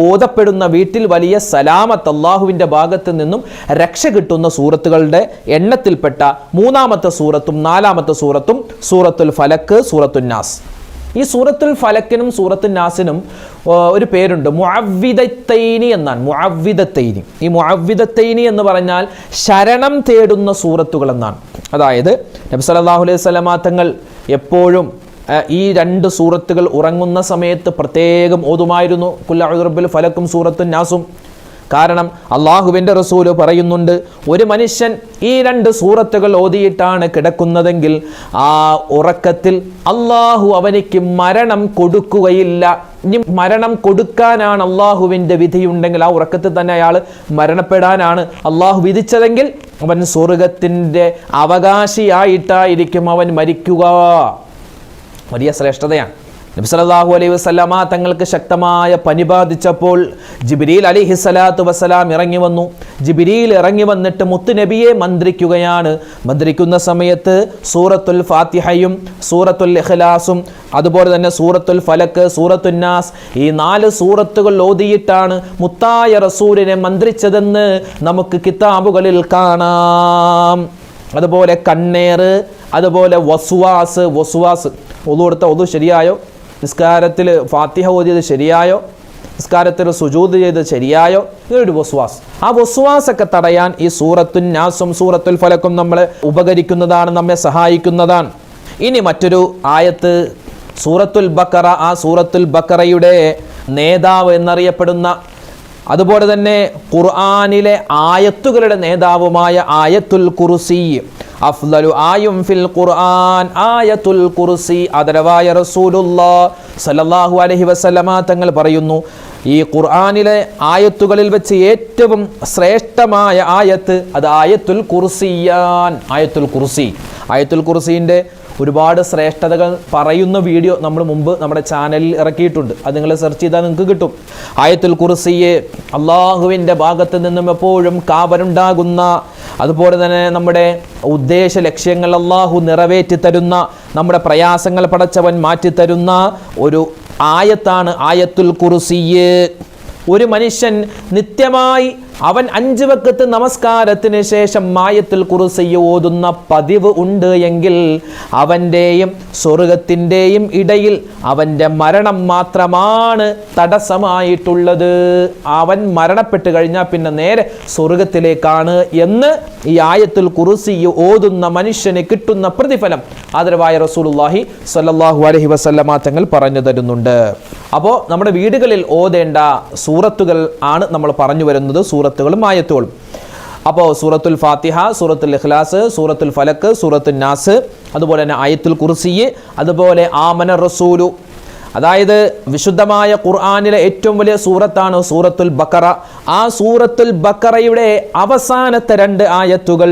ഓതപ്പെടുന്ന വീട്ടിൽ വലിയ സലാമത്ത് അള്ളാഹുവിൻ്റെ ഭാഗത്ത് നിന്നും രക്ഷ കിട്ടുന്ന സൂറത്തുകളുടെ എണ്ണത്തിൽപ്പെട്ട 3-ാമത്തെ സൂറത്തും 4-ാമത്തെ സൂറത്തും സൂറത്തുൽ ഫലക്ക്, സൂറത്തുൻ നാസ്. ഈ സൂറത്തുൽ ഫലക്കിനും സൂറത്തുൻ നാസിനും ഒരു പേരുണ്ട്, മുഅവ്വിദത്തൈനി എന്നാണ്. മുഅവ്വിദത്തൈനി, ഈ മുഅവ്വിദത്തൈനി എന്ന് പറഞ്ഞാൽ ശരണം തേടുന്ന സൂറത്തുകൾ എന്നാണ്. അതായത് നബി സല്ലല്ലാഹു അലൈഹി വസല്ലമ തങ്ങൾ എപ്പോഴും ഈ 2 സൂറത്തുകൾ ഉറങ്ങുന്ന സമയത്ത് പ്രത്യേകം ഓതുമായിരുന്നു, ഖുൽ അഊദു ബിറബ്ബിൽ ഫലക്കും സൂറത്തുൻ നാസും. കാരണം അള്ളാഹുവിൻ്റെ റസൂല് പറയുന്നുണ്ട്, ഒരു മനുഷ്യൻ ഈ 2 സൂറത്തുകൾ ഓതിയിട്ടാണ് കിടക്കുന്നതെങ്കിൽ ആ ഉറക്കത്തിൽ അള്ളാഹു അവനിക്ക് മരണം കൊടുക്കുകയില്ല. ഇനി മരണം കൊടുക്കാനാണ് അള്ളാഹുവിൻ്റെ വിധിയുണ്ടെങ്കിൽ, ആ ഉറക്കത്തിൽ തന്നെ അയാൾ മരണപ്പെടാനാണ് അള്ളാഹു വിധിച്ചതെങ്കിൽ അവൻ സ്വർഗത്തിൻ്റെ അവകാശിയായിട്ടായിരിക്കും അവൻ മരിക്കുക. വലിയ ശ്രേഷ്ഠതയാണ്. നബി സല്ലല്ലാഹു അലൈഹി വസല്ലമ തങ്ങൾക്ക് ശക്തമായ പനി ബാധിച്ചപ്പോൾ ജിബ്രീൽ അലൈഹിസ്സലാത്തു വസ്സലാം ഇറങ്ങി വന്നു. ജിബ്രീൽ ഇറങ്ങി വന്നിട്ട് മുത്തുനബിയെ മന്ത്രിക്കുകയാണ്. മന്ത്രിക്കുന്ന സമയത്ത് സൂറത്തുൽ ഫാത്തിഹയും സൂറത്തുൽ ഇഖ്ലാസും അതുപോലെ തന്നെ സൂറത്തുൽ ഫലക്ക്, സൂറത്തുൻ നാസ്, ഈ 4 സൂറത്തുകൾ ഓതിയിട്ടാണ് മുത്തായ റസൂലിനെ മന്ത്രിച്ചതെന്ന് നമുക്ക് കിതാബുകളിൽ കാണാം. അതുപോലെ കണ്ണേറ്, അതുപോലെ വസ്വാസ്. ഒളു കൊടുത്ത ഒളു ശരിയായോ? നിസ്കാരത്തിൽ ഫാത്തിഹ ഓതിയത് ശരിയായോ, നിസ്കാരത്തിൽ സുജൂദ് ചെയ്തത് ശരിയായോ, ഇതൊരു വസ്വാസ്. ആ വസ്വാസൊക്കെ തടയാൻ ഈ സൂറത്തുൻ നാസും സൂറത്തുൽ ഫലക്കും നമ്മളെ ഉപകരിക്കുന്നതാണ്, നമ്മെ സഹായിക്കുന്നതാണ്. ഇനി മറ്റൊരു ആയത്ത് സൂറത്തുൽ ബക്കറ. ആ സൂറത്തുൽ ബക്കറയുടെ നേതാവ് എന്നറിയപ്പെടുന്ന, അതുപോലെ തന്നെ ഖുർആനിലെ ആയത്തുകളുടെ നേതാവുമായ ആയത്തുൽ കുർസി, അഫ്ളലു ആയും ഫിൽ ഖുർആൻ ആയത്തുൽ കുർസി. ആദരവായ റസൂലുള്ളാഹി സ്വല്ലല്ലാഹു അലൈഹി വസല്ലമ തങ്ങൾ പറയുന്നു, ഈ ഖുർആനിലെ ആയത്തുകളിൽ വെച്ച് ഏറ്റവും ശ്രേഷ്ഠമായ ആയത്ത് അത് ആയത്തുൽ കുർസിയാൻ. ആയത്തുൽ കുർസി, ആയത്തുൽ കുർസിൻ്റെ ഒരുപാട് ശ്രേഷ്ഠതകൾ പറയുന്ന വീഡിയോ നമ്മൾ മുമ്പ് നമ്മുടെ ചാനലിൽ ഇറക്കിയിട്ടുണ്ട്. അത് നിങ്ങൾ സെർച്ച് ചെയ്താൽ നിങ്ങൾക്ക് കിട്ടും. ആയത്തുൽ കുർസിയെ അള്ളാഹുവിൻ്റെ ഭാഗത്ത് നിന്നും എപ്പോഴും കാവലുണ്ടാകുന്ന, അതുപോലെ തന്നെ നമ്മുടെ ഉദ്ദേശ ലക്ഷ്യങ്ങൾ അള്ളാഹു നിറവേറ്റി തരുന്ന, നമ്മുടെ പ്രയാസങ്ങൾ പടച്ചവൻ മാറ്റിത്തരുന്ന ഒരു ആയത്താണ് ആയത്തുൽ കുർസിയെ. ഒരു മനുഷ്യൻ നിത്യമായി അവൻ 5 വഖത്ത് നമസ്കാരത്തിന് ശേഷം ആയത്തുൽ കുർസി ഓതുന്ന പതിവ് ഉണ്ട് എങ്കിൽ അവൻ്റെയും സ്വർഗത്തിൻ്റെയും ഇടയിൽ അവൻ്റെ മരണം മാത്രമാണ് തടസ്സമായിട്ടുള്ളത്. അവൻ മരണപ്പെട്ട് കഴിഞ്ഞാൽ പിന്നെ നേരെ സ്വർഗത്തിലേക്കാണ് എന്ന് ഈ ആയത്തുൽ കുർസി ഓതുന്ന മനുഷ്യന് കിട്ടുന്ന പ്രതിഫലം ആദരവായ റസൂലുള്ളാഹി സ്വല്ലല്ലാഹു അലൈഹി വസല്ലമ തങ്ങൾ പറഞ്ഞു തരുന്നുണ്ട്. അപ്പോൾ നമ്മുടെ വീടുകളിൽ ഓതേണ്ട സൂറത്തുകൾ ആണ് നമ്മൾ പറഞ്ഞു വരുന്നത്, സൂറത്തുകളും ആയത്തുകളും. അപ്പോൾ സൂറത്തുൽ ഫാത്തിഹ, സൂറത്തുൽ ഇഖ്ലാസ്, സൂറത്തുൽ ഫലക്ക്, സൂറത്തുൽ നാസ്, അതുപോലെ തന്നെ ആയത്തുൽ കുർസി, അതുപോലെ ആമന റസൂലു. അതായത് വിശുദ്ധമായ ഖുർആനിലെ ഏറ്റവും വലിയ സൂറത്താണ് സൂറത്തുൽ ബക്കറ. ആ സൂറത്തുൽ ബക്കറയുടെ അവസാനത്തെ 2 ആയത്തുകൾ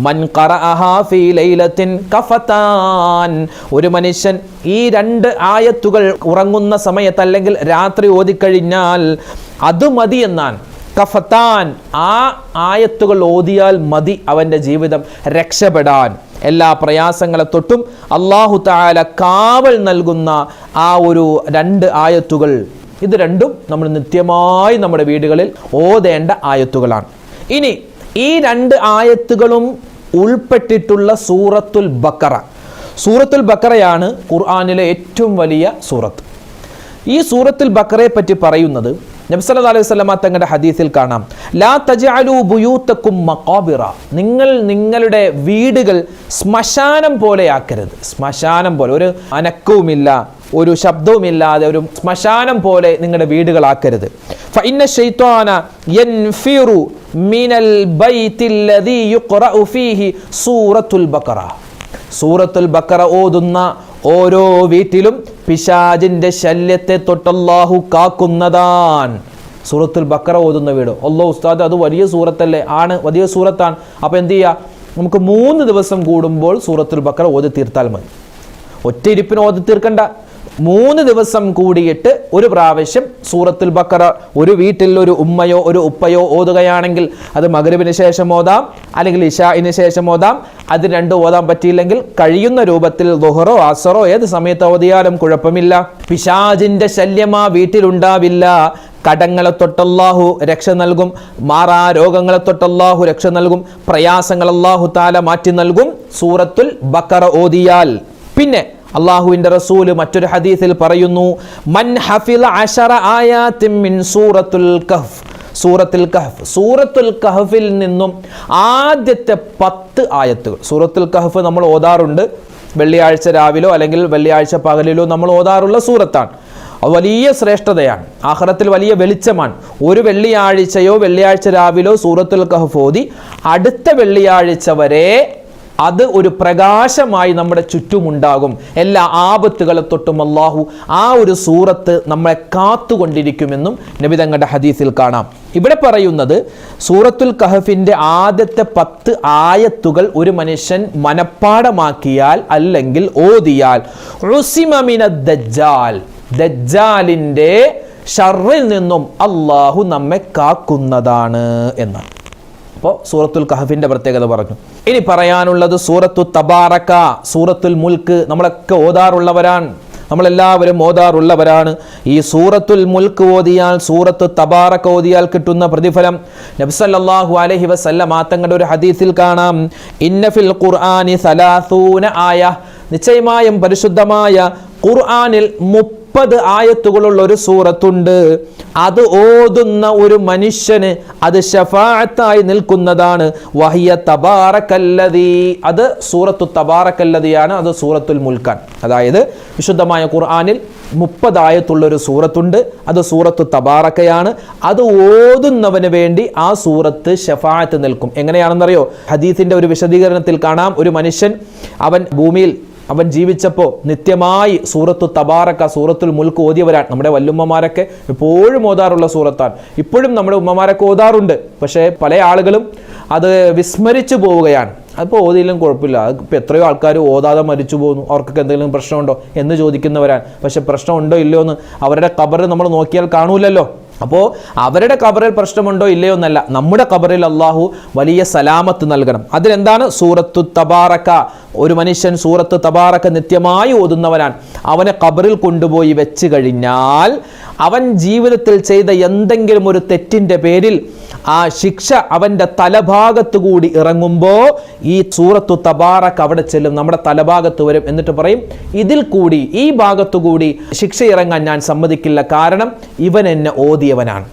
മൻ ഖറഅഹാ ഫീ ലൈലത്തിൻ കഫതാൻ. ഒരു മനുഷ്യൻ ഈ 2 ആയത്തുകൾ ഉറങ്ങുന്ന സമയത്ത് അല്ലെങ്കിൽ രാത്രി ഓതിക്കഴിഞ്ഞാൽ അത് മതി എന്നാണ്. കഫതാൻ, ആ ആയത്തുകൾ ഓതിയാൽ മതി അവൻ്റെ ജീവിതം രക്ഷപ്പെടാൻ. എല്ലാ പ്രയാസങ്ങളെ തൊട്ടും അല്ലാഹു തആല കാവൽ നൽകുന്ന ആ ഒരു 2 ആയത്തുകൾ, ഇത് രണ്ടും നമ്മൾ നിത്യമായി നമ്മുടെ വീടുകളിൽ ഓതേണ്ട ആയത്തുകളാണ്. ഇനി ഈ 2 ആയത്തുകളും ഉൾപ്പെട്ടിട്ടുള്ള സൂറത്തുൽ ബക്കറ. സൂറത്തുൽ ബക്കറയാണ് ഖുർആനിലെ ഏറ്റവും വലിയ സൂറത്ത്. ഈ സൂറത്തുൽ ബക്കറയെ പറ്റി പറയുന്നത് നബി സല്ലല്ലാഹു അലൈഹി വസല്ലമ തങ്ങളുടെ ഹദീസിൽ കാണാം, ലാ തജഅലു ബുയൂതകും മഖാബിറ. നിങ്ങൾ നിങ്ങളുടെ വീടുകൾ ശ്മശാനം പോലെ ആക്കരുത്. ശ്മശാനം പോലെ, ഒരു അനക്കവുമില്ല, ഒരു ശബ്ദവുമില്ലാതെ ഒരു ശ്മശാനം പോലെ നിങ്ങളുടെ വീടുകളാക്കരുത്. ഫഇന്ന ശൈത്വാന യൻഫിറു മിനൽ ബൈത്തില്ലദീ യുഖറഉ ഫീഹി സൂറത്തുൽ ബക്കറ. സൂറത്തുൽ ബക്കറ ഓതുന്ന ഓരോ വീട്ടിലും പിശാചിന്റെ ശല്യത്തെ തൊട്ടല്ലാഹു കാക്കുന്നതാണ്. സൂറത്തുൽ ബക്കറ ഓതുന്ന വീട്. അല്ലാഹു ഉസ്താദ് അത് വലിയ സൂറത്തല്ലേ? ആണ്, വലിയ സൂറത്താണ്. അപ്പോൾ എന്ത് ചെയ്യുക? നമുക്ക് 3 ദിവസം കൂടുമ്പോൾ സൂറത്തുൽ ബക്കറ ഓതി തീർത്താൽ മതി. ഒറ്റ ഇരിപ്പിന് ഓതി തീർക്കണ്ട. 3 ദിവസം കൂടിയിട്ട് ഒരു പ്രാവശ്യം സൂറത്തുൽ ബക്കറ ഒരു വീട്ടിൽ ഒരു ഉമ്മയോ ഒരു ഉപ്പയോ ഓതുകയാണെങ്കിൽ അത് മഗ്രിബിന് ശേഷം ഓതാം, അല്ലെങ്കിൽ ഇശാഇന് ശേഷം ഓതാം. അത് 2 ഓതാൻ പറ്റിയില്ലെങ്കിൽ കഴിയുന്ന രൂപത്തിൽ ദുഹറോ അസറോ ഏത് സമയത്ത് ഓതിയാലും കുഴപ്പമില്ല. പിശാചിന്റെ ശല്യം ആ വീട്ടിലുണ്ടാവില്ല. കടങ്ങളെ തൊട്ടല്ലാഹു രക്ഷ നൽകും, മാറാ രോഗങ്ങളെ തൊട്ടല്ലാഹു രക്ഷ നൽകും, പ്രയാസങ്ങൾ അല്ലാഹു തആല മാറ്റി നൽകും സൂറത്തുൽ ബക്കറ ഓതിയാൽ. പിന്നെ അള്ളാഹുവിന്റെ റസൂല് മറ്റൊരു ഹദീസിൽ പറയുന്നു, മൻ ഹഫിള 10 ആയാത്തിൻ മിൻ സൂറത്തുൽ കഹ്ഫ്. സൂറത്തുൽ കഹ്ഫ്, സൂറത്തുൽ കഹ്ഫിൽ നിന്നും ആദ്യത്തെ 10 ആയത്തുകൾ. സൂറത്തുൽ കഹ്ഫ് നമ്മൾ ഓതാറുണ്ട്, വെള്ളിയാഴ്ച രാവിലോ അല്ലെങ്കിൽ വെള്ളിയാഴ്ച പകലിലോ നമ്മൾ ഓതാറുള്ള സൂറത്താണ്. അത് വലിയ ശ്രേഷ്ഠതയാണ്, ആഖിറത്തിൽ വലിയ വെളിച്ചമാണ്. ഒരു വെള്ളിയാഴ്ചയോ വെള്ളിയാഴ്ച രാവിലോ സൂറത്തുൽ കഹ്ഫ് ഓതി അടുത്ത വെള്ളിയാഴ്ച വരെ അത് ഒരു പ്രകാശമായി നമ്മുടെ ചുറ്റുമുണ്ടാകും. എല്ലാ ആപത്തുകളെ തൊട്ടും അല്ലാഹു ആ ഒരു സൂറത്ത് നമ്മളെ കാത്തുകൊണ്ടിരിക്കുമെന്നും നബി തങ്ങളുടെ ഹദീസിൽ കാണാം. ഇവിടെ പറയുന്നത് സൂറത്തുൽ കഹഫിന്റെ ആദ്യത്തെ 10 ആയത്തുകൾ ഒരു മനുഷ്യൻ മനപ്പാടമാക്കിയാൽ അല്ലെങ്കിൽ ഓതിയാൽ ഉസിമ മിനദ് ദജ്ജാൽ, ദജ്ജാലിന്റെ ഷർറിൽ നിന്നും അല്ലാഹു നമ്മെ കാക്കുന്നതാണ് എന്നാണ്. അപ്പോൾ സൂറത്തുൽ കഹഫിന്റെ പ്രത്യേകത പറഞ്ഞു. ഇനി പറയാനുള്ളത് സൂറത്തു തബാറക, സൂറത്തുൽ മുൽക്ക്. നമ്മളൊക്കെ ഓതാറുള്ളവരാണ്, നമ്മളെല്ലാവരും ഓതാറുള്ളവരാണ്. ഈ സൂറത്തുൽ മുൽക്ക് ഓതിയാൽ, സൂറത്തു തബാറക ഓതിയാൽ കിട്ടുന്ന പ്രതിഫലം നബി സല്ലല്ലാഹു അലൈഹി വസല്ലം തങ്ങളുടെ ഒരു ഹദീസിൽ കാണാം, ഇന്ന ഫിൽ ഖുർആനി 30 ആയ, നിശ്ചയമായും പരിശുദ്ധമായ ഖുർആനിൽ 30 ആയത്തുകളുള്ള ഒരു സൂറത്തുണ്ട്. അത് ഓതുന്ന ഒരു മനുഷ്യന് അത് ശഫാഅത്തായി നിൽക്കുന്നതാണ്. വഹിയ തബാറക്കല്ലദീ, അത് സൂറത്തു തബാറക്കല്ലദിയാണ്. അത് സൂറത്തുൽ മുൽക്കാണ്. അതായത് വിശുദ്ധമായ ഖുർആനിൽ 30 ആയത്തുള്ള ഒരു സൂറത്തുണ്ട്. അത് സൂറത്തു തബാറക്കയാണ്. അത് ഓതുന്നവന് വേണ്ടി ആ സൂറത്ത് ശഫാഅത്ത് നിൽക്കും. എങ്ങനെയാണെന്നറിയോ? ഹദീസിന്റെ ഒരു വിശദീകരണത്തിൽ കാണാം, ഒരു മനുഷ്യൻ അവൻ ഭൂമിയിൽ അവൻ ജീവിച്ചപ്പോൾ നിത്യമായി സൂറത്തു തബാറക്ക, സൂറത്തുൽ മുൽക്ക് ഓതിയവരാണ്. നമ്മുടെ വല്ലുമ്മമാരൊക്കെ എപ്പോഴും ഓതാറുള്ള സൂറത്താണ്. ഇപ്പോഴും നമ്മുടെ ഉമ്മമാരൊക്കെ ഓതാറുണ്ട്. പക്ഷേ പല ആളുകളും അത് വിസ്മരിച്ചു പോവുകയാണ്. അതിപ്പോൾ ഓതിയിലും കുഴപ്പമില്ല, അതിപ്പോൾ എത്രയോ ആൾക്കാർ ഓതാതെ മരിച്ചു പോകുന്നു, അവർക്കൊക്കെ എന്തെങ്കിലും പ്രശ്നമുണ്ടോ എന്ന് ചോദിക്കുന്നവരാണ്. പക്ഷെ പ്രശ്നമുണ്ടോ ഇല്ലയോ എന്ന് അവരുടെ ഖബർ നമ്മൾ നോക്കിയാൽ കാണൂലല്ലോ. അപ്പോൾ അവരുടെ ഖബറിൽ പ്രശ്നമുണ്ടോ ഇല്ലയോ എന്നല്ല, നമ്മുടെ ഖബറിൽ അള്ളാഹു വലിയ സലാമത്ത് നൽകണം. അതിലെന്താണ്? സൂറത്തു തബാറക്ക. ഒരു മനുഷ്യൻ സൂറത്ത് തബാറക്ക നിത്യമായി ഓതുന്നവനാണ്. അവനെ ഖബറിൽ കൊണ്ടുപോയി വെച്ച് കഴിഞ്ഞാൽ അവൻ ജീവിതത്തിൽ ചെയ്ത എന്തെങ്കിലും ഒരു തെറ്റിൻ്റെ പേരിൽ ആ ശിക്ഷ അവൻ്റെ തലഭാഗത്ത് കൂടി ഇറങ്ങുമ്പോൾ ഈ സൂറത്തു തബാറക്ക അവിടെ ചെല്ലും, നമ്മുടെ തലഭാഗത്ത് വരും. എന്നിട്ട് പറയും, ഇതിൽ കൂടി, ഈ ഭാഗത്തുകൂടി ശിക്ഷ ഇറങ്ങാൻ ഞാൻ സമ്മതിക്കില്ല, കാരണം ഇവൻ എന്നെ ഓതിയവനാണ്.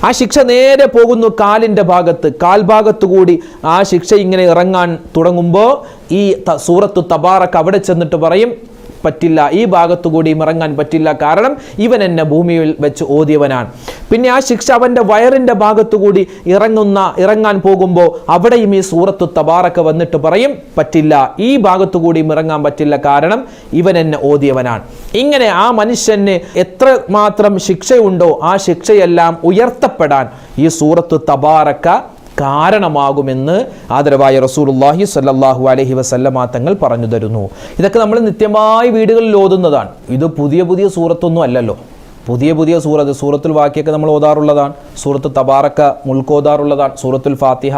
ആ ശിക്ഷ നേരെ പോകുന്നു കാലിൻ്റെ ഭാഗത്ത്, കാൽഭാഗത്തു കൂടി ആ ശിക്ഷ ഇങ്ങനെ ഇറങ്ങാൻ തുടങ്ങുമ്പോൾ ഈ സൂറത്തു തബാറക്ക അവിടെ ചെന്നിട്ട് പറയും, പറ്റില്ല, ഈ ഭാഗത്തുകൂടി ഇറങ്ങാൻ പറ്റില്ല, കാരണം ഇവൻ എന്നെ ഭൂമിയിൽ വെച്ച് ഓതിയവനാണ്. പിന്നെ ആ ശിക്ഷ അവൻ്റെ വയറിൻ്റെ ഭാഗത്തുകൂടി ഇറങ്ങാൻ പോകുമ്പോൾ അവിടെയും ഈ സൂറത്തു തബാറക്ക വന്നിട്ട് പറയും, പറ്റില്ല, ഈ ഭാഗത്തുകൂടി ഇറങ്ങാൻ പറ്റില്ല, കാരണം ഇവൻ എന്നെ ഓതിയവനാണ്. ഇങ്ങനെ ആ മനുഷ്യന് എത്ര മാത്രം ശിക്ഷയുണ്ടോ ആ ശിക്ഷയെല്ലാം ഉയർത്തപ്പെടാൻ ഈ സൂറത്തു തബാറക്ക കാരണമാകുമെന്ന് ആദരവായ റസൂലുള്ളാഹി സ്വല്ലല്ലാഹു അലൈഹി വസല്ലമ തങ്ങൾ പറഞ്ഞു തരുന്നു. ഇതൊക്കെ നമ്മൾ നിത്യമായി വീടുകളിൽ ഓതുന്നതാണ്. ഇത് പുതിയ പുതിയ സൂറത്തൊന്നും അല്ലല്ലോ. പുതിയ സൂറത്തുൽ വാക്കിയൊക്കെ നമ്മൾ ഓതാറുള്ളതാണ്. സൂറത്ത് തബാറക്ക മുൽക്ക് ഓതാറുള്ളതാണ്. സൂറത്തുൽ ഫാത്തിഹ,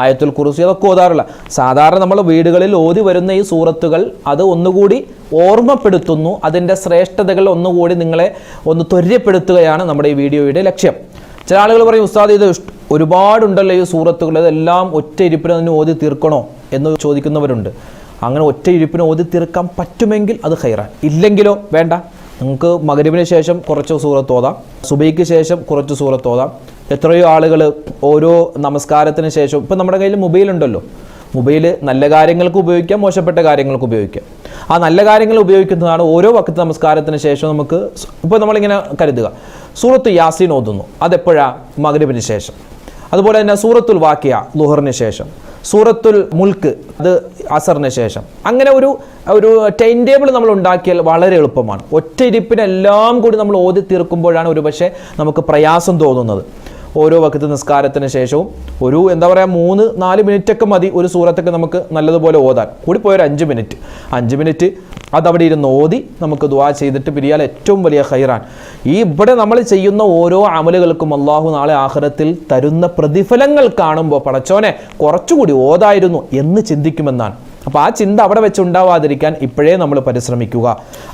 ആയത്തുൽ കുർസി അതൊക്കെ ഓതാറുള്ള. സാധാരണ നമ്മൾ വീടുകളിൽ ഓതി വരുന്ന ഈ സൂറത്തുകൾ അത് ഒന്നുകൂടി ഓർമ്മപ്പെടുത്തുന്നു. അതിൻ്റെ ശ്രേഷ്ഠതകൾ ഒന്നുകൂടി നിങ്ങളെ ഒന്ന് ത്വര്യപ്പെടുത്തുകയാണ് നമ്മുടെ ഈ വീഡിയോയുടെ ലക്ഷ്യം. ചില ആളുകൾ പറയും, ഉസ്താദ് ഇത് ഒരുപാടുണ്ടല്ലോ ഈ സൂറത്തുകൾ, ഇതെല്ലാം ഒറ്റ ഇരിപ്പിന് തന്നെ ഓതി തീർക്കണോ എന്ന് ചോദിക്കുന്നവരുണ്ട്. അങ്ങനെ ഒറ്റ ഇരിപ്പിന് ഓതി തീർക്കാൻ പറ്റുമെങ്കിൽ അത് ഖൈറാൻ, ഇല്ലെങ്കിലോ വേണ്ട. നിങ്ങൾക്ക് മഗ്‌രിബിന് ശേഷം കുറച്ച് സൂറത്ത് ഓതാം, സുബഹിക്ക് ശേഷം കുറച്ച് സൂറത്ത് ഓതാം. എത്രയോ ആളുകൾ ഓരോ നമസ്കാരത്തിന് ശേഷം, ഇപ്പം നമ്മുടെ കയ്യിൽ മൊബൈൽ ഉണ്ടല്ലോ, മൊബൈൽ നല്ല കാര്യങ്ങൾക്ക് ഉപയോഗിക്കാം, മോശപ്പെട്ട കാര്യങ്ങൾക്ക് ഉപയോഗിക്കാം. ആ നല്ല കാര്യങ്ങൾ ഉപയോഗിക്കുന്നതാണ് ഓരോ വഖത്ത് നമസ്കാരത്തിന് ശേഷം നമുക്ക്. ഇപ്പോൾ നമ്മളിങ്ങനെ കരുതുക, സൂറത്ത് യാസീൻ ഓതുന്നു, അതെപ്പോഴാണ്? മഗ്‌രിബിന് ശേഷം. അതുപോലെ തന്നെ സൂറത്തുൽ വാക്കിയ ളുഹറിന് ശേഷം, സൂറത്തുൽ മുൽക്ക് അത് അസറിന് ശേഷം. അങ്ങനെ ഒരു ടൈം ടേബിൾ നമ്മൾ ഉണ്ടാക്കിയാൽ വളരെ എളുപ്പമാണ്. ഒറ്റ ഇരിപ്പിനെല്ലാം കൂടി നമ്മൾ ഓതി തീർക്കുമ്പോഴാണ് ഒരു പക്ഷേ നമുക്ക് പ്രയാസം തോന്നുന്നത്. ഓരോ വഖത്ത് നിസ്കാരത്തിന് ശേഷവും ഒരു 3-4 മിനിറ്റൊക്കെ മതി ഒരു സൂറത്തൊക്കെ നമുക്ക് നല്ലതുപോലെ ഓതാൻ. കൂടിപ്പോയൊരു 5 മിനിറ്റ് അതവിടെ ഇരുന്ന് ഓതി നമുക്ക് ദുആ ചെയ്തിട്ട് പിരിയാൽ ഏറ്റവും വലിയ ഖൈറാൻ. ഇവിടെ നമ്മൾ ചെയ്യുന്ന ഓരോ അമലുകൾക്കും അള്ളാഹു നാളെ ആഖിറത്തിൽ തരുന്ന പ്രതിഫലങ്ങൾ കാണുമ്പോൾ പടച്ചോനെ കുറച്ചുകൂടി ഓതായിരുന്നു എന്ന് ചിന്തിക്കുമെന്നാണ്. അപ്പോൾ ആ ചിന്ത അവിടെ വെച്ച് ഉണ്ടാവാതിരിക്കാൻ ഇപ്പോഴേ നമ്മൾ പരിശ്രമിക്കുക.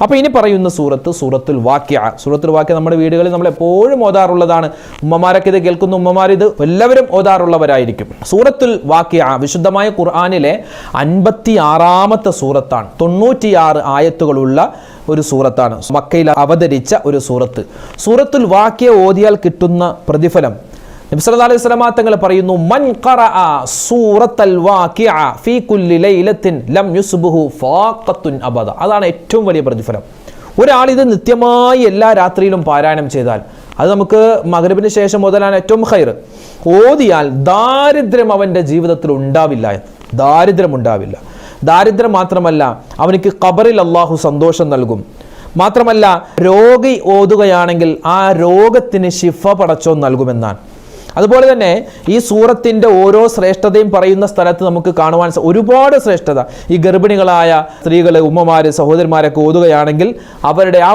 അപ്പോൾ ഇനി പറയുന്ന സൂറത്തുൽ വാക്കിയ. സൂറത്തുൽ വാക്കിയ നമ്മുടെ വീടുകളിൽ നമ്മൾ എപ്പോഴും ഓതാറുള്ളതാണ്. ഉമ്മമാരൊക്കെ ഇത് കേൾക്കുന്ന ഉമ്മമാർ ഇത് എല്ലാവരും ഓതാറുള്ളവരായിരിക്കും. സൂറത്തുൽ വാക്കിയ വിശുദ്ധമായ ഖുർആനിലെ 56-ാമത്തെ സൂറത്താണ്. 96 ആയത്തുകളുള്ള ഒരു സൂറത്താണ്. മക്കയിൽ അവതരിച്ച ഒരു സൂറത്ത്. സൂറത്തുൽ വാക്കിയ ഓതിയാൽ കിട്ടുന്ന പ്രതിഫലം നബി സല്ലല്ലാഹു അലൈഹി വസല്ലം തങ്ങൾ പറയുന്നു, മൻ ഖറഅ സൂറത്തുൽ വാഖിഅ ഫീ കുല്ലി ലൈലത്തിൻ ലം യുസ്ബഹു ഫാഖത്തുൻ അബദ. അതാണ് ഏറ്റവും വലിയ പ്രതിഫലം. ഒരാൾ ഇത് നിത്യമായി എല്ലാ രാത്രിയിലും പാരായണം ചെയ്താൽ, അത് നമുക്ക് മഗ്‌രിബിന് ശേഷം മുതലാണ് ഏറ്റവും ഖൈർ. ഓതിയാൽ ദാരിദ്ര്യം അവൻ്റെ ജീവിതത്തിൽ ഉണ്ടാവില്ല. ദാരിദ്ര്യം മാത്രമല്ല, അവനിക്ക് ഖബറിൽ അല്ലാഹു സന്തോഷം നൽകും. മാത്രമല്ല, രോഗി ഓതുകയാണെങ്കിൽ ആ രോഗത്തിന് ശിഫ പടച്ചോൻ നൽകുമെന്നാണ്. അതുപോലെ തന്നെ ഈ സൂറത്തിൻ്റെ ഓരോ ശ്രേഷ്ഠതയും പറയുന്ന സ്ഥലത്ത് നമുക്ക് കാണുവാൻ ഒരുപാട് ശ്രേഷ്ഠത. ഈ ഗർഭിണികളായ സ്ത്രീകൾ, ഉമ്മമാർ, സഹോദരന്മാരൊക്കെ ഓതുകയാണെങ്കിൽ അവരുടെ ആ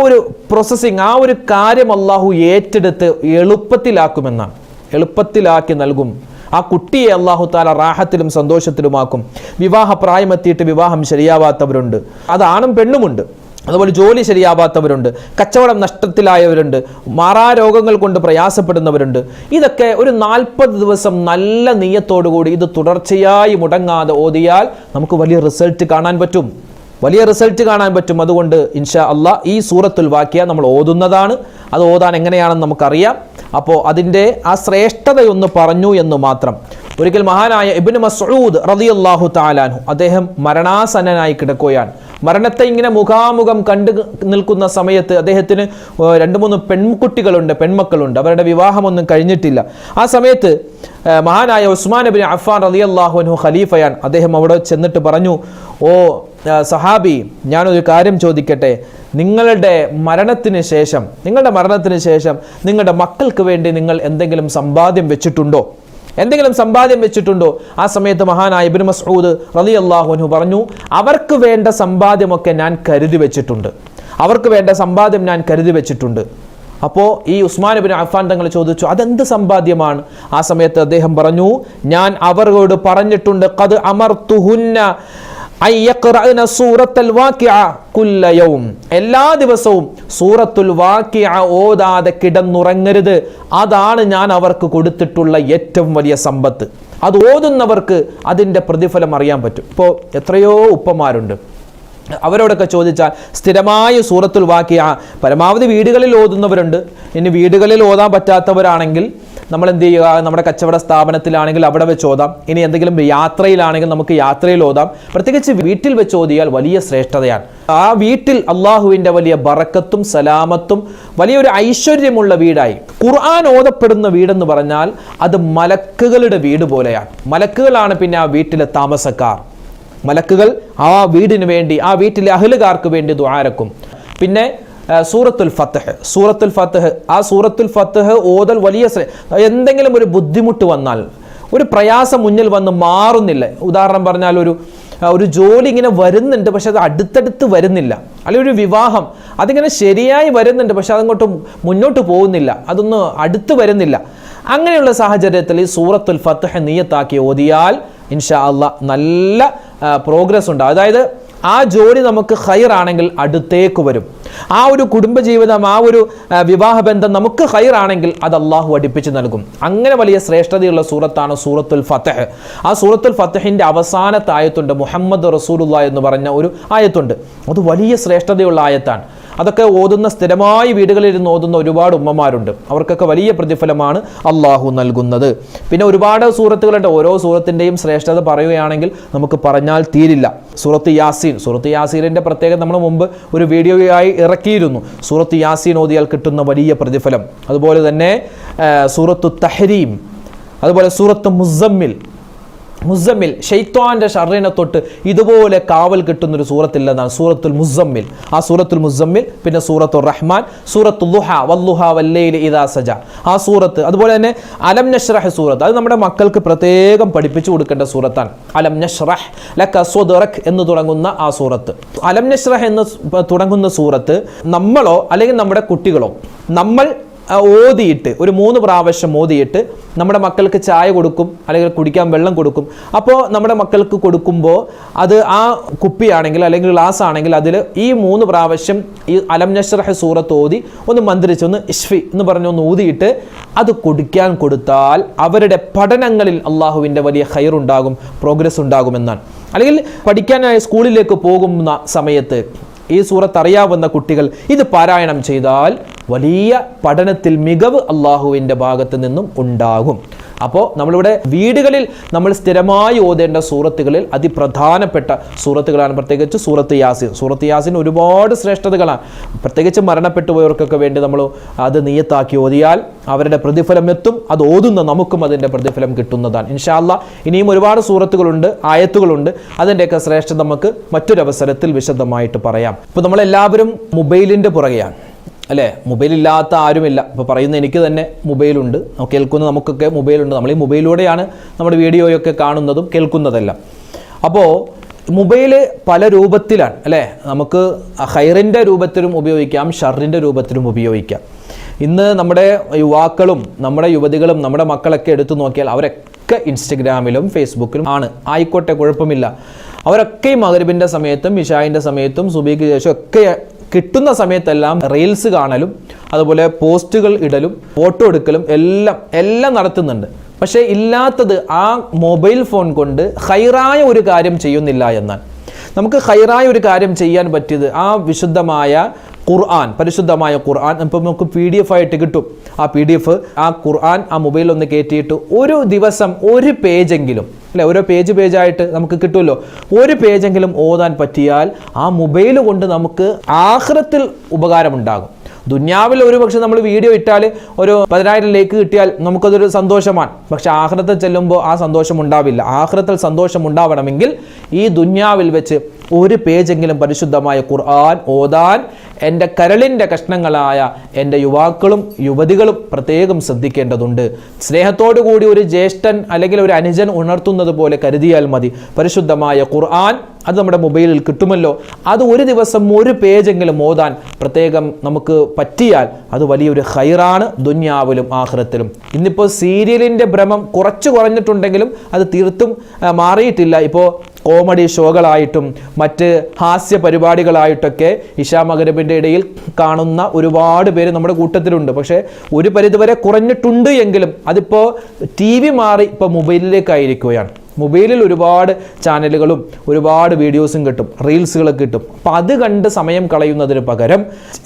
ഒരു പ്രോസസ്സിങ്, ആ ഒരു കാര്യം അള്ളാഹു ഏറ്റെടുത്ത് എളുപ്പത്തിലാക്കുമെന്നാണ്. എളുപ്പത്തിലാക്കി നൽകും. ആ കുട്ടിയെ അള്ളാഹു താല റാഹത്തിലും സന്തോഷത്തിലുമാക്കും. വിവാഹ പ്രായമെത്തിയിട്ട് വിവാഹം ശരിയാവാത്തവരുണ്ട്, അത് ആണും പെണ്ണുമുണ്ട്. അതുപോലെ ജോലി ശരിയാവാത്തവരുണ്ട്, കച്ചവടം നഷ്ടത്തിലായവരുണ്ട്, മാറാരോഗങ്ങൾ കൊണ്ട് പ്രയാസപ്പെടുന്നവരുണ്ട്. ഇതൊക്കെ ഒരു 40 ദിവസം നല്ല നിയ്യത്തോടുകൂടി ഇത് തുടർച്ചയായി മുടങ്ങാതെ ഓതിയാൽ നമുക്ക് വലിയ റിസൾട്ട് കാണാൻ പറ്റും. വലിയ റിസൾട്ട് കാണാൻ പറ്റും. അതുകൊണ്ട് ഇൻഷാ അള്ളാഹ് ഈ സൂറത്തുൽ വാക്കിയ നമ്മൾ ഓതുന്നതാണ്. അത് ഓതാൻ എങ്ങനെയാണെന്ന് നമുക്കറിയാം. അപ്പോൾ അതിൻ്റെ ആ ശ്രേഷ്ഠതയൊന്ന് പറഞ്ഞു എന്ന് മാത്രം. ഒരിക്കൽ മഹാനായ ഇബ്നു മസ്ഊദ് റളിയല്ലാഹു തആല അൻഹു അദ്ദേഹം മരണാസന്നനായി കിടക്കുകയാണ്. മരണത്തെ ഇങ്ങനെ മുഖാമുഖം കണ്ടു നിൽക്കുന്ന സമയത്ത് അദ്ദേഹത്തിന് 2-3 പെൺമക്കളുണ്ട്. അവരുടെ വിവാഹമൊന്നും കഴിഞ്ഞിട്ടില്ല. ആ സമയത്ത് മഹാനായ ഉസ്മാൻ ഇബ്നു അഫ്ഫാൻ റളിയല്ലാഹു അൻഹു ഖലീഫയാണ്. അദ്ദേഹം അവിടെ ചെന്നിട്ട് പറഞ്ഞു, ഓ സഹാബി, ഞാനൊരു കാര്യം ചോദിക്കട്ടെ, നിങ്ങളുടെ മരണത്തിന് ശേഷം നിങ്ങളുടെ മക്കൾക്ക് വേണ്ടി നിങ്ങൾ എന്തെങ്കിലും സമ്പാദ്യം വെച്ചിട്ടുണ്ടോ? ആ സമയത്ത് മഹാനായ ഇബ്നു മസ്ഊദ് റളിയല്ലാഹു അൻഹു പറഞ്ഞു, അവർക്ക് വേണ്ട സമ്പാദ്യമൊക്കെ ഞാൻ കരുതി വെച്ചിട്ടുണ്ട്. അപ്പോൾ ഈ ഉസ്മാൻ ഇബ്നു അഫ്ഫാൻ തങ്ങൾ ചോദിച്ചു, അതെന്ത് സമ്പാദ്യമാണ്? ആ സമയത്ത് അദ്ദേഹം പറഞ്ഞു, ഞാൻ അവരോട് പറഞ്ഞിട്ടുണ്ട്, ഖദ് അമർതുഹുന്ന എല്ലാ ദിവസവും സൂറത്തുൽ വാഖിഅ ഓതാതെ കിടന്നുറങ്ങരുത്. അതാണ് ഞാൻ അവർക്ക് കൊടുത്തിട്ടുള്ള ഏറ്റവും വലിയ സമ്പത്ത്. അത് ഓതുന്നവർക്ക് അതിൻ്റെ പ്രതിഫലം അറിയാൻ പറ്റും. ഇപ്പോൾ എത്രയോ ഉപ്പമാരുണ്ട്, അവരോടൊക്കെ ചോദിച്ചാൽ സ്ഥിരമായി സൂറത്തുൽ വാഖിഅ പരമാവധി വീടുകളിൽ ഓതുന്നവരുണ്ട്. ഇനി വീടുകളിൽ ഓതാൻ പറ്റാത്തവരാണെങ്കിൽ നമ്മൾ എന്ത് ചെയ്യുക, നമ്മുടെ കച്ചവട സ്ഥാപനത്തിലാണെങ്കിൽ അവിടെ വെച്ച് ഓതാം. ഇനി എന്തെങ്കിലും യാത്രയിലാണെങ്കിൽ നമുക്ക് യാത്രയിൽ ഓതാം. പ്രത്യേകിച്ച് വീട്ടിൽ വെച്ച് ഓതിയാൽ വലിയ ശ്രേഷ്ഠതയാണ്. ആ വീട്ടിൽ അള്ളാഹുവിൻ്റെ വലിയ ബറക്കത്തും സലാമത്തും വലിയൊരു ഐശ്വര്യമുള്ള വീടായി. ഖുർആൻ ഓതപ്പെടുന്ന വീടെന്ന് പറഞ്ഞാൽ അത് മലക്കുകളുടെ വീട് പോലെയാണ്. മലക്കുകളാണ് പിന്നെ ആ വീട്ടിലെ താമസക്കാർ. മലക്കുകൾ ആ വീടിന് വേണ്ടി, ആ വീട്ടിലെ അഹ്ലുകാർക്ക് വേണ്ടി ദുആരക്കും. പിന്നെ സൂറത്തുൽ ഫത്ഹ് ആ സൂറത്തുൽ ഫത്ഹ് ഓതൽ വലിയ എന്തെങ്കിലും ഒരു ബുദ്ധിമുട്ട് വന്നാൽ, ഒരു പ്രയാസം മുന്നിൽ വന്ന് മാറുന്നില്ല, ഉദാഹരണം പറഞ്ഞാൽ ഒരു ജോലി ഇങ്ങനെ വരുന്നുണ്ട് പക്ഷെ അത് അടുത്തടുത്ത് വരുന്നില്ല, അല്ലെങ്കിൽ ഒരു വിവാഹം അതിങ്ങനെ ശരിയായി വരുന്നുണ്ട് പക്ഷെ അതങ്ങോട്ട് മുന്നോട്ട് പോകുന്നില്ല, അതൊന്നും അടുത്ത് വരുന്നില്ല, അങ്ങനെയുള്ള സാഹചര്യത്തിൽ ഈ സൂറത്തുൽ ഫത്ഹ് നിയ്യത്താക്കി ഓതിയാൽ ഇൻഷാ അല്ലാഹ് നല്ല പ്രോഗ്രസ് ഉണ്ടാകും. അതായത് ആ ജോലി നമുക്ക് ഖൈറാണെങ്കിൽ അടുത്തേക്ക് വരും. ആ ഒരു കുടുംബജീവിതം, ആ ഒരു വിവാഹബന്ധം നമുക്ക് ഖൈറാണെങ്കിൽ അത് അള്ളാഹു അടുപ്പിച്ച് നൽകും. അങ്ങനെ വലിയ ശ്രേഷ്ഠതയുള്ള സൂറത്താണ് സൂറത്തുൽ ഫത്ഹ്. ആ സൂറത്തുൽ ഫത്ഹിൻ്റെ അവസാനത്തെ ആയത്തുണ്ട്, മുഹമ്മദ് റസൂലുള്ളാഹി എന്ന് പറഞ്ഞ ഒരു ആയത്തുണ്ട്. അത് വലിയ ശ്രേഷ്ഠതയുള്ള ആയത്താണ്. അതൊക്കെ ഓതുന്ന, സ്ഥിരമായി വീടുകളിൽ ഇരുന്ന് ഓതുന്ന ഒരുപാട് ഉമ്മമാരുണ്ട്. അവർക്കൊക്കെ വലിയ പ്രതിഫലമാണ് അള്ളാഹു നൽകുന്നത്. പിന്നെ ഒരുപാട് സൂറത്തുകളുണ്ട്. ഓരോ സൂറത്തിൻ്റെയും ശ്രേഷ്ഠത പറയുകയാണെങ്കിൽ നമുക്ക് പറഞ്ഞാൽ തീരില്ല. സൂറത്ത് യാസീനിൻ്റെ പ്രത്യേകത നമ്മൾ മുമ്പ് ഒരു വീഡിയോയായി ഇറക്കിയിരുന്നു. സൂറത്ത് യാസീൻ ഓതിയാൽ കിട്ടുന്ന വലിയ പ്രതിഫലം. അതുപോലെ തന്നെ സൂറത്തു തഹ്രീം, അതുപോലെ സൂറത്ത് മുസമ്മിൽ ഷൈത്വാന്റെ ഷർറിനെ തൊട്ട് ഇതുപോലെ കാവൽ കിട്ടുന്നൊരു സൂറത്തില്ലെന്നാണ് സൂറത്തുൽ മുസമ്മിൽ. ആ സൂറത്തുൽ മുസമ്മിൽ, പിന്നെ സൂറത്തുർ റഹ്മാൻ, സൂറത്തുൽ ദുഹാ വല്ലുഹാ വല്ലൈലി ഇദാ സജ, ആ സൂറത്ത്. അതുപോലെ തന്നെ അലം നശ്റഹ് സൂറത്ത്, അത് നമ്മുടെ മക്കൾക്ക് പ്രത്യേകം പഠിപ്പിച്ചു കൊടുക്കേണ്ട സൂറത്താണ്. അലം നശ്റഹ് ലക സ്വദ്റക് എന്ന് തുടങ്ങുന്ന ആ സൂറത്ത്. അലം നശ്റഹ് എന്ന് തുടങ്ങുന്ന സൂറത്ത് നമ്മളോ അല്ലെങ്കിൽ നമ്മുടെ കുട്ടികളോ നമ്മൾ ഓതിയിട്ട് ഒരു 3 പ്രാവശ്യം ഓതിയിട്ട് നമ്മുടെ മക്കൾക്ക് ചായ കൊടുക്കും, അല്ലെങ്കിൽ കുടിക്കാൻ വെള്ളം കൊടുക്കും. അപ്പോൾ നമ്മുടെ മക്കൾക്ക് കൊടുക്കുമ്പോൾ അത് ആ കുപ്പിയാണെങ്കിൽ അല്ലെങ്കിൽ ഗ്ലാസ് ആണെങ്കിൽ അതിൽ ഈ 3 പ്രാവശ്യം ഈ അലം നശ്റഹ് സൂറത്ത് ഓതി ഒന്ന് മന്ത്രിച്ച് ഒന്ന് ഇഷ്ഫി എന്ന് പറഞ്ഞൊന്ന് ഊതിയിട്ട് അത് കുടിക്കാൻ കൊടുത്താൽ അവരുടെ പഠനങ്ങളിൽ അള്ളാഹുവിൻ്റെ വലിയ ഖൈറുണ്ടാകും, പ്രോഗ്രസ് ഉണ്ടാകുമെന്നാണ്. അല്ലെങ്കിൽ പഠിക്കാനായി സ്കൂളിലേക്ക് പോകുന്ന സമയത്ത് ഈ സൂറത്ത് അറിയാവുന്ന കുട്ടികൾ ഇത് പാരായണം ചെയ്താൽ വലിയ പഠനത്തിൽ മികവ് അള്ളാഹുവിൻ്റെ ഭാഗത്ത് നിന്നും ഉണ്ടാകും. അപ്പോൾ നമ്മളിവിടെ വീടുകളിൽ നമ്മൾ സ്ഥിരമായി ഓതേണ്ട സൂറത്തുകളിൽ അതിപ്രധാനപ്പെട്ട സൂറത്തുകളാണ് പ്രത്യേകിച്ച് സൂറത്ത് യാസീൻ ഒരുപാട് ശ്രേഷ്ഠതകളാണ്. പ്രത്യേകിച്ച് മരണപ്പെട്ടു പോയവർക്കൊക്കെ വേണ്ടി നമ്മൾ അത് നിയ്യത്താക്കി ഓതിയാൽ അവരുടെ പ്രതിഫലം എത്തും. അത് ഓതുന്ന നമുക്കും അതിൻ്റെ പ്രതിഫലം കിട്ടുന്നതാണ് ഇൻഷാ അല്ലാഹ്. ഇനിയും ഒരുപാട് സൂറത്തുകളുണ്ട്, ആയത്തുകളുണ്ട്. അതിൻ്റെയൊക്കെ ശ്രേഷ്ഠത നമുക്ക് മറ്റൊരവസരത്തിൽ വിശദമായിട്ട് പറയാം. ഇപ്പോൾ നമ്മളെല്ലാവരും മൊബൈലിൻ്റെ പുറകെയാണ് അല്ലേ? മൊബൈലില്ലാത്ത ആരുമില്ല. ഇപ്പോൾ പറയുന്ന എനിക്ക് തന്നെ മൊബൈലുണ്ട്, കേൾക്കുന്ന നമുക്കൊക്കെ മൊബൈലുണ്ട്. നമ്മൾ ഈ മൊബൈലിലൂടെയാണ് നമ്മുടെ വീഡിയോയൊക്കെ കാണുന്നതും കേൾക്കുന്നതെല്ലാം. അപ്പോൾ മൊബൈൽ പല രൂപത്തിലാണ് അല്ലേ? നമുക്ക് ഖൈറിൻ്റെ രൂപത്തിലും ഉപയോഗിക്കാം, ഷർറിൻ്റെ രൂപത്തിലും ഉപയോഗിക്കാം. ഇന്ന് നമ്മുടെ യുവാക്കളും നമ്മുടെ യുവതികളും നമ്മുടെ മക്കളൊക്കെ എടുത്തു നോക്കിയാൽ അവരൊക്കെ ഇൻസ്റ്റഗ്രാമിലും ഫേസ്ബുക്കിലും ആണ്. ആയിക്കോട്ടെ, കുഴപ്പമില്ല. അവരൊക്കെ മഗ്‌രിബിൻ്റെ സമയത്തും ഇശായിൻ്റെ സമയത്തും സുബഹിക്ക് ശേഷം ഒക്കെ കിട്ടുന്ന സമയത്തെല്ലാം റീൽസ് കാണലും അതുപോലെ പോസ്റ്റുകൾ ഇടലും ഫോട്ടോ എടുക്കലും എല്ലാം നടത്തുന്നുണ്ട്. പക്ഷേ ഇല്ലാത്തത് ആ മൊബൈൽ ഫോൺ കൊണ്ട് ഖൈറായ ഒരു കാര്യം ചെയ്യുന്നില്ല എന്നാണ്. നമുക്ക് ഖൈറായ ഒരു കാര്യം ചെയ്യാൻ പറ്റിയത് ആ വിശുദ്ധമായ ഖുർആൻ, പരിശുദ്ധമായ ഖുർആൻ ഇപ്പം നമുക്ക് PDF ആയിട്ട് കിട്ടും. ആ PDF ആ ഖുർആൻ ആ മൊബൈലിൽ ഒന്ന് കയറ്റിയിട്ട് ഒരു ദിവസം ഒരു പേജെങ്കിലും, അല്ലെ, ഓരോ പേജായിട്ട് നമുക്ക് കിട്ടുമല്ലോ, ഒരു പേജെങ്കിലും ഓതാൻ പറ്റിയാൽ ആ മൊബൈൽ കൊണ്ട് നമുക്ക് ആഖിറത്തിൽ ഉപകാരമുണ്ടാകും. ദുന്യാവിൽ ഒരു പക്ഷെ നമ്മൾ വീഡിയോ ഇട്ടാൽ ഒരു 10,000 ലൈക്ക് കിട്ടിയാൽ നമുക്കതൊരു സന്തോഷമാണ്. പക്ഷെ ആഖിറത്തിൽ ചെല്ലുമ്പോൾ ആ സന്തോഷം ഉണ്ടാവില്ല. ആഖിറത്തിൽ സന്തോഷം ഉണ്ടാവണമെങ്കിൽ ഈ ദുന്യാവിൽ വെച്ച് ഒരു പേജെങ്കിലും പരിശുദ്ധമായ ഖുർആൻ ഓതാൻ എൻ്റെ കരളിൻ്റെ കഷ്ണങ്ങളായ എൻ്റെ യുവാക്കളും യുവതികളും പ്രത്യേകം ശ്രദ്ധിക്കേണ്ടതുണ്ട്. സ്നേഹത്തോടു കൂടി ഒരു ജ്യേഷ്ഠൻ അല്ലെങ്കിൽ ഒരു അനുജൻ ഉണർത്തുന്നത് പോലെ കരുതിയാൽ മതി. പരിശുദ്ധമായ ഖുർആൻ അത് നമ്മുടെ മൊബൈലിൽ കിട്ടുമല്ലോ, അത് ഒരു ദിവസം ഒരു പേജെങ്കിലും ഓതാൻ പ്രത്യേകം നമുക്ക് പറ്റിയാൽ അത് വലിയൊരു ഖൈറാണ് ദുന്യാവിലും ആഖിറത്തിലും. ഇന്നിപ്പോൾ സീരിയലിൻ്റെ ഭ്രമം കുറഞ്ഞിട്ടുണ്ടെങ്കിലും അത് തീർത്തും മാറിയിട്ടില്ല. ഇപ്പോൾ കോമഡി ഷോകളായിട്ടും മറ്റ് ഹാസ്യ പരിപാടികളായിട്ടൊക്കെ ഇശാ മഗ്‌രിബിൻ്റെ ഇടയിൽ കാണുന്ന ഒരുപാട് പേര് നമ്മുടെ കൂട്ടത്തിലുണ്ട്. പക്ഷേ ഒരു പരിധിവരെ കുറഞ്ഞിട്ടുണ്ട് എങ്കിലും അതിപ്പോൾ TV മാറി ഇപ്പോൾ മൊബൈലിലേക്കായിരിക്കുകയാണ്. മൊബൈലിൽ ഒരുപാട് ചാനലുകളും ഒരുപാട് വീഡിയോസും കിട്ടും, റീൽസുകളൊക്കെ കിട്ടും. അപ്പം അത് കണ്ട് സമയം കളയുന്നതിന് പകരം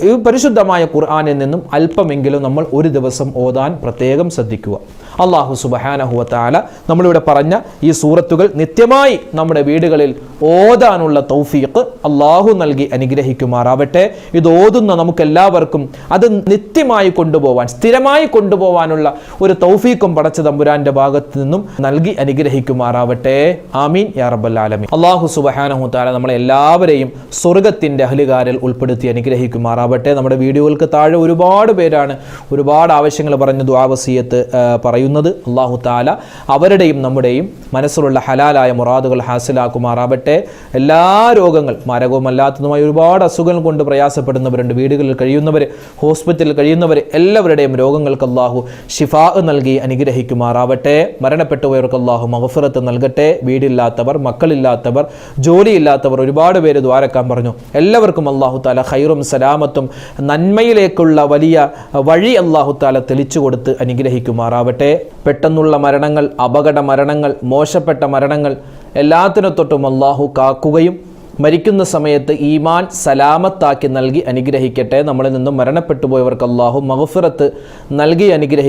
ഈ പരിശുദ്ധമായ ഖുർആനിൽ നിന്നും അല്പമെങ്കിലും നമ്മൾ ഒരു ദിവസം ഓതാൻ പ്രത്യേകം ശ്രദ്ധിക്കുക. അല്ലാഹു സുബ്ഹാനഹു വ തആല നമ്മളിവിടെ പറഞ്ഞ ഈ സൂറത്തുകൾ നിത്യമായി നമ്മുടെ വീടുകളിൽ ഓതാനുള്ള തൗഫീഖ് അല്ലാഹു നൽകി അനുഗ്രഹിക്കുമാറാവട്ടെ. ഇത് ഓതുന്ന നമുക്കെല്ലാവർക്കും അത് നിത്യമായി കൊണ്ടുപോകാൻ, സ്ഥിരമായി കൊണ്ടുപോകാനുള്ള ഒരു തൗഫീഖും പടച്ച തമ്പുരാന്റെ ഭാഗത്ത് നിന്നും നൽകി അനുഗ്രഹിക്കുമാറാവട്ടെ. ആമീൻ യാ റബ്ബൽ ആലമീൻ. അല്ലാഹു സുബ്ഹാനഹു വ തആല നമ്മളെ എല്ലാവരെയും സ്വർഗ്ഗത്തിന്റെ അഹ്ലുകാരിൽ ഉൾപ്പെടുത്തി അനുഗ്രഹിക്കുമാറാവട്ടെ. നമ്മുടെ വീഡിയോകൾക്ക് താഴെ ഒരുപാട് പേരാണ് ഒരുപാട് ആവശ്യങ്ങൾ പറഞ്ഞ് ദുആ വസിയത്ത് പറയുന്നത്. അല്ലാഹു തആല അവരുടെയും നമ്മുടെയും മനസ്സിലുള്ള ഹലാലായ മുറാദുകൾ ഹാസിലാക്കുമാറാവട്ടെ. എല്ലാ രോഗങ്ങൾ, മാരകവുമല്ലാത്തതുമായ ഒരുപാട് അസുഖങ്ങൾ കൊണ്ട് പ്രയാസപ്പെടുന്നവരുണ്ട്, വീടുകളിൽ കഴിയുന്നവർ, ഹോസ്പിറ്റലിൽ കഴിയുന്നവർ, എല്ലാവരുടെയും രോഗങ്ങൾക്ക് അല്ലാഹു ശിഫാ നൽകി അനുഗ്രഹിക്കുമാറാവട്ടെ. മരണപ്പെട്ടുപോയവർക്ക് അല്ലാഹു മഗ്ഫിറത്ത് നൽകട്ടെ. വീടില്ലാത്തവർ, മക്കളില്ലാത്തവർ, ജോലിയില്ലാത്തവർ ഒരുപാട് പേര് ദ്വാരക്കാൻ പറഞ്ഞു. എല്ലാവർക്കും അല്ലാഹു തആല ഖൈറും സലാമത്തും നന്മയിലേക്കുള്ള വലിയ വഴി അല്ലാഹു തആല തെളിച്ചു കൊടുത്ത് അനുഗ്രഹിക്കുമാറാവട്ടെ. പെട്ടെന്നുള്ള മരണങ്ങൾ, അപകട മരണങ്ങൾ, മോശപ്പെട്ട മരണങ്ങൾ എല്ലാത്തിനെ തൊട്ടും അല്ലാഹു കാക്കുകയും മരിക്കുന്ന സമയത്ത് ഈമാൻ സലാമത്താക്കി നൽകി അനുഗ്രഹിക്കട്ടെ. നമ്മളിൽ നിന്നും മരണപ്പെട്ടു പോയവർക്ക് അല്ലാഹു മഗ്ഫിറത്ത് നൽകി അനുഗ്രഹിക്കട്ടെ.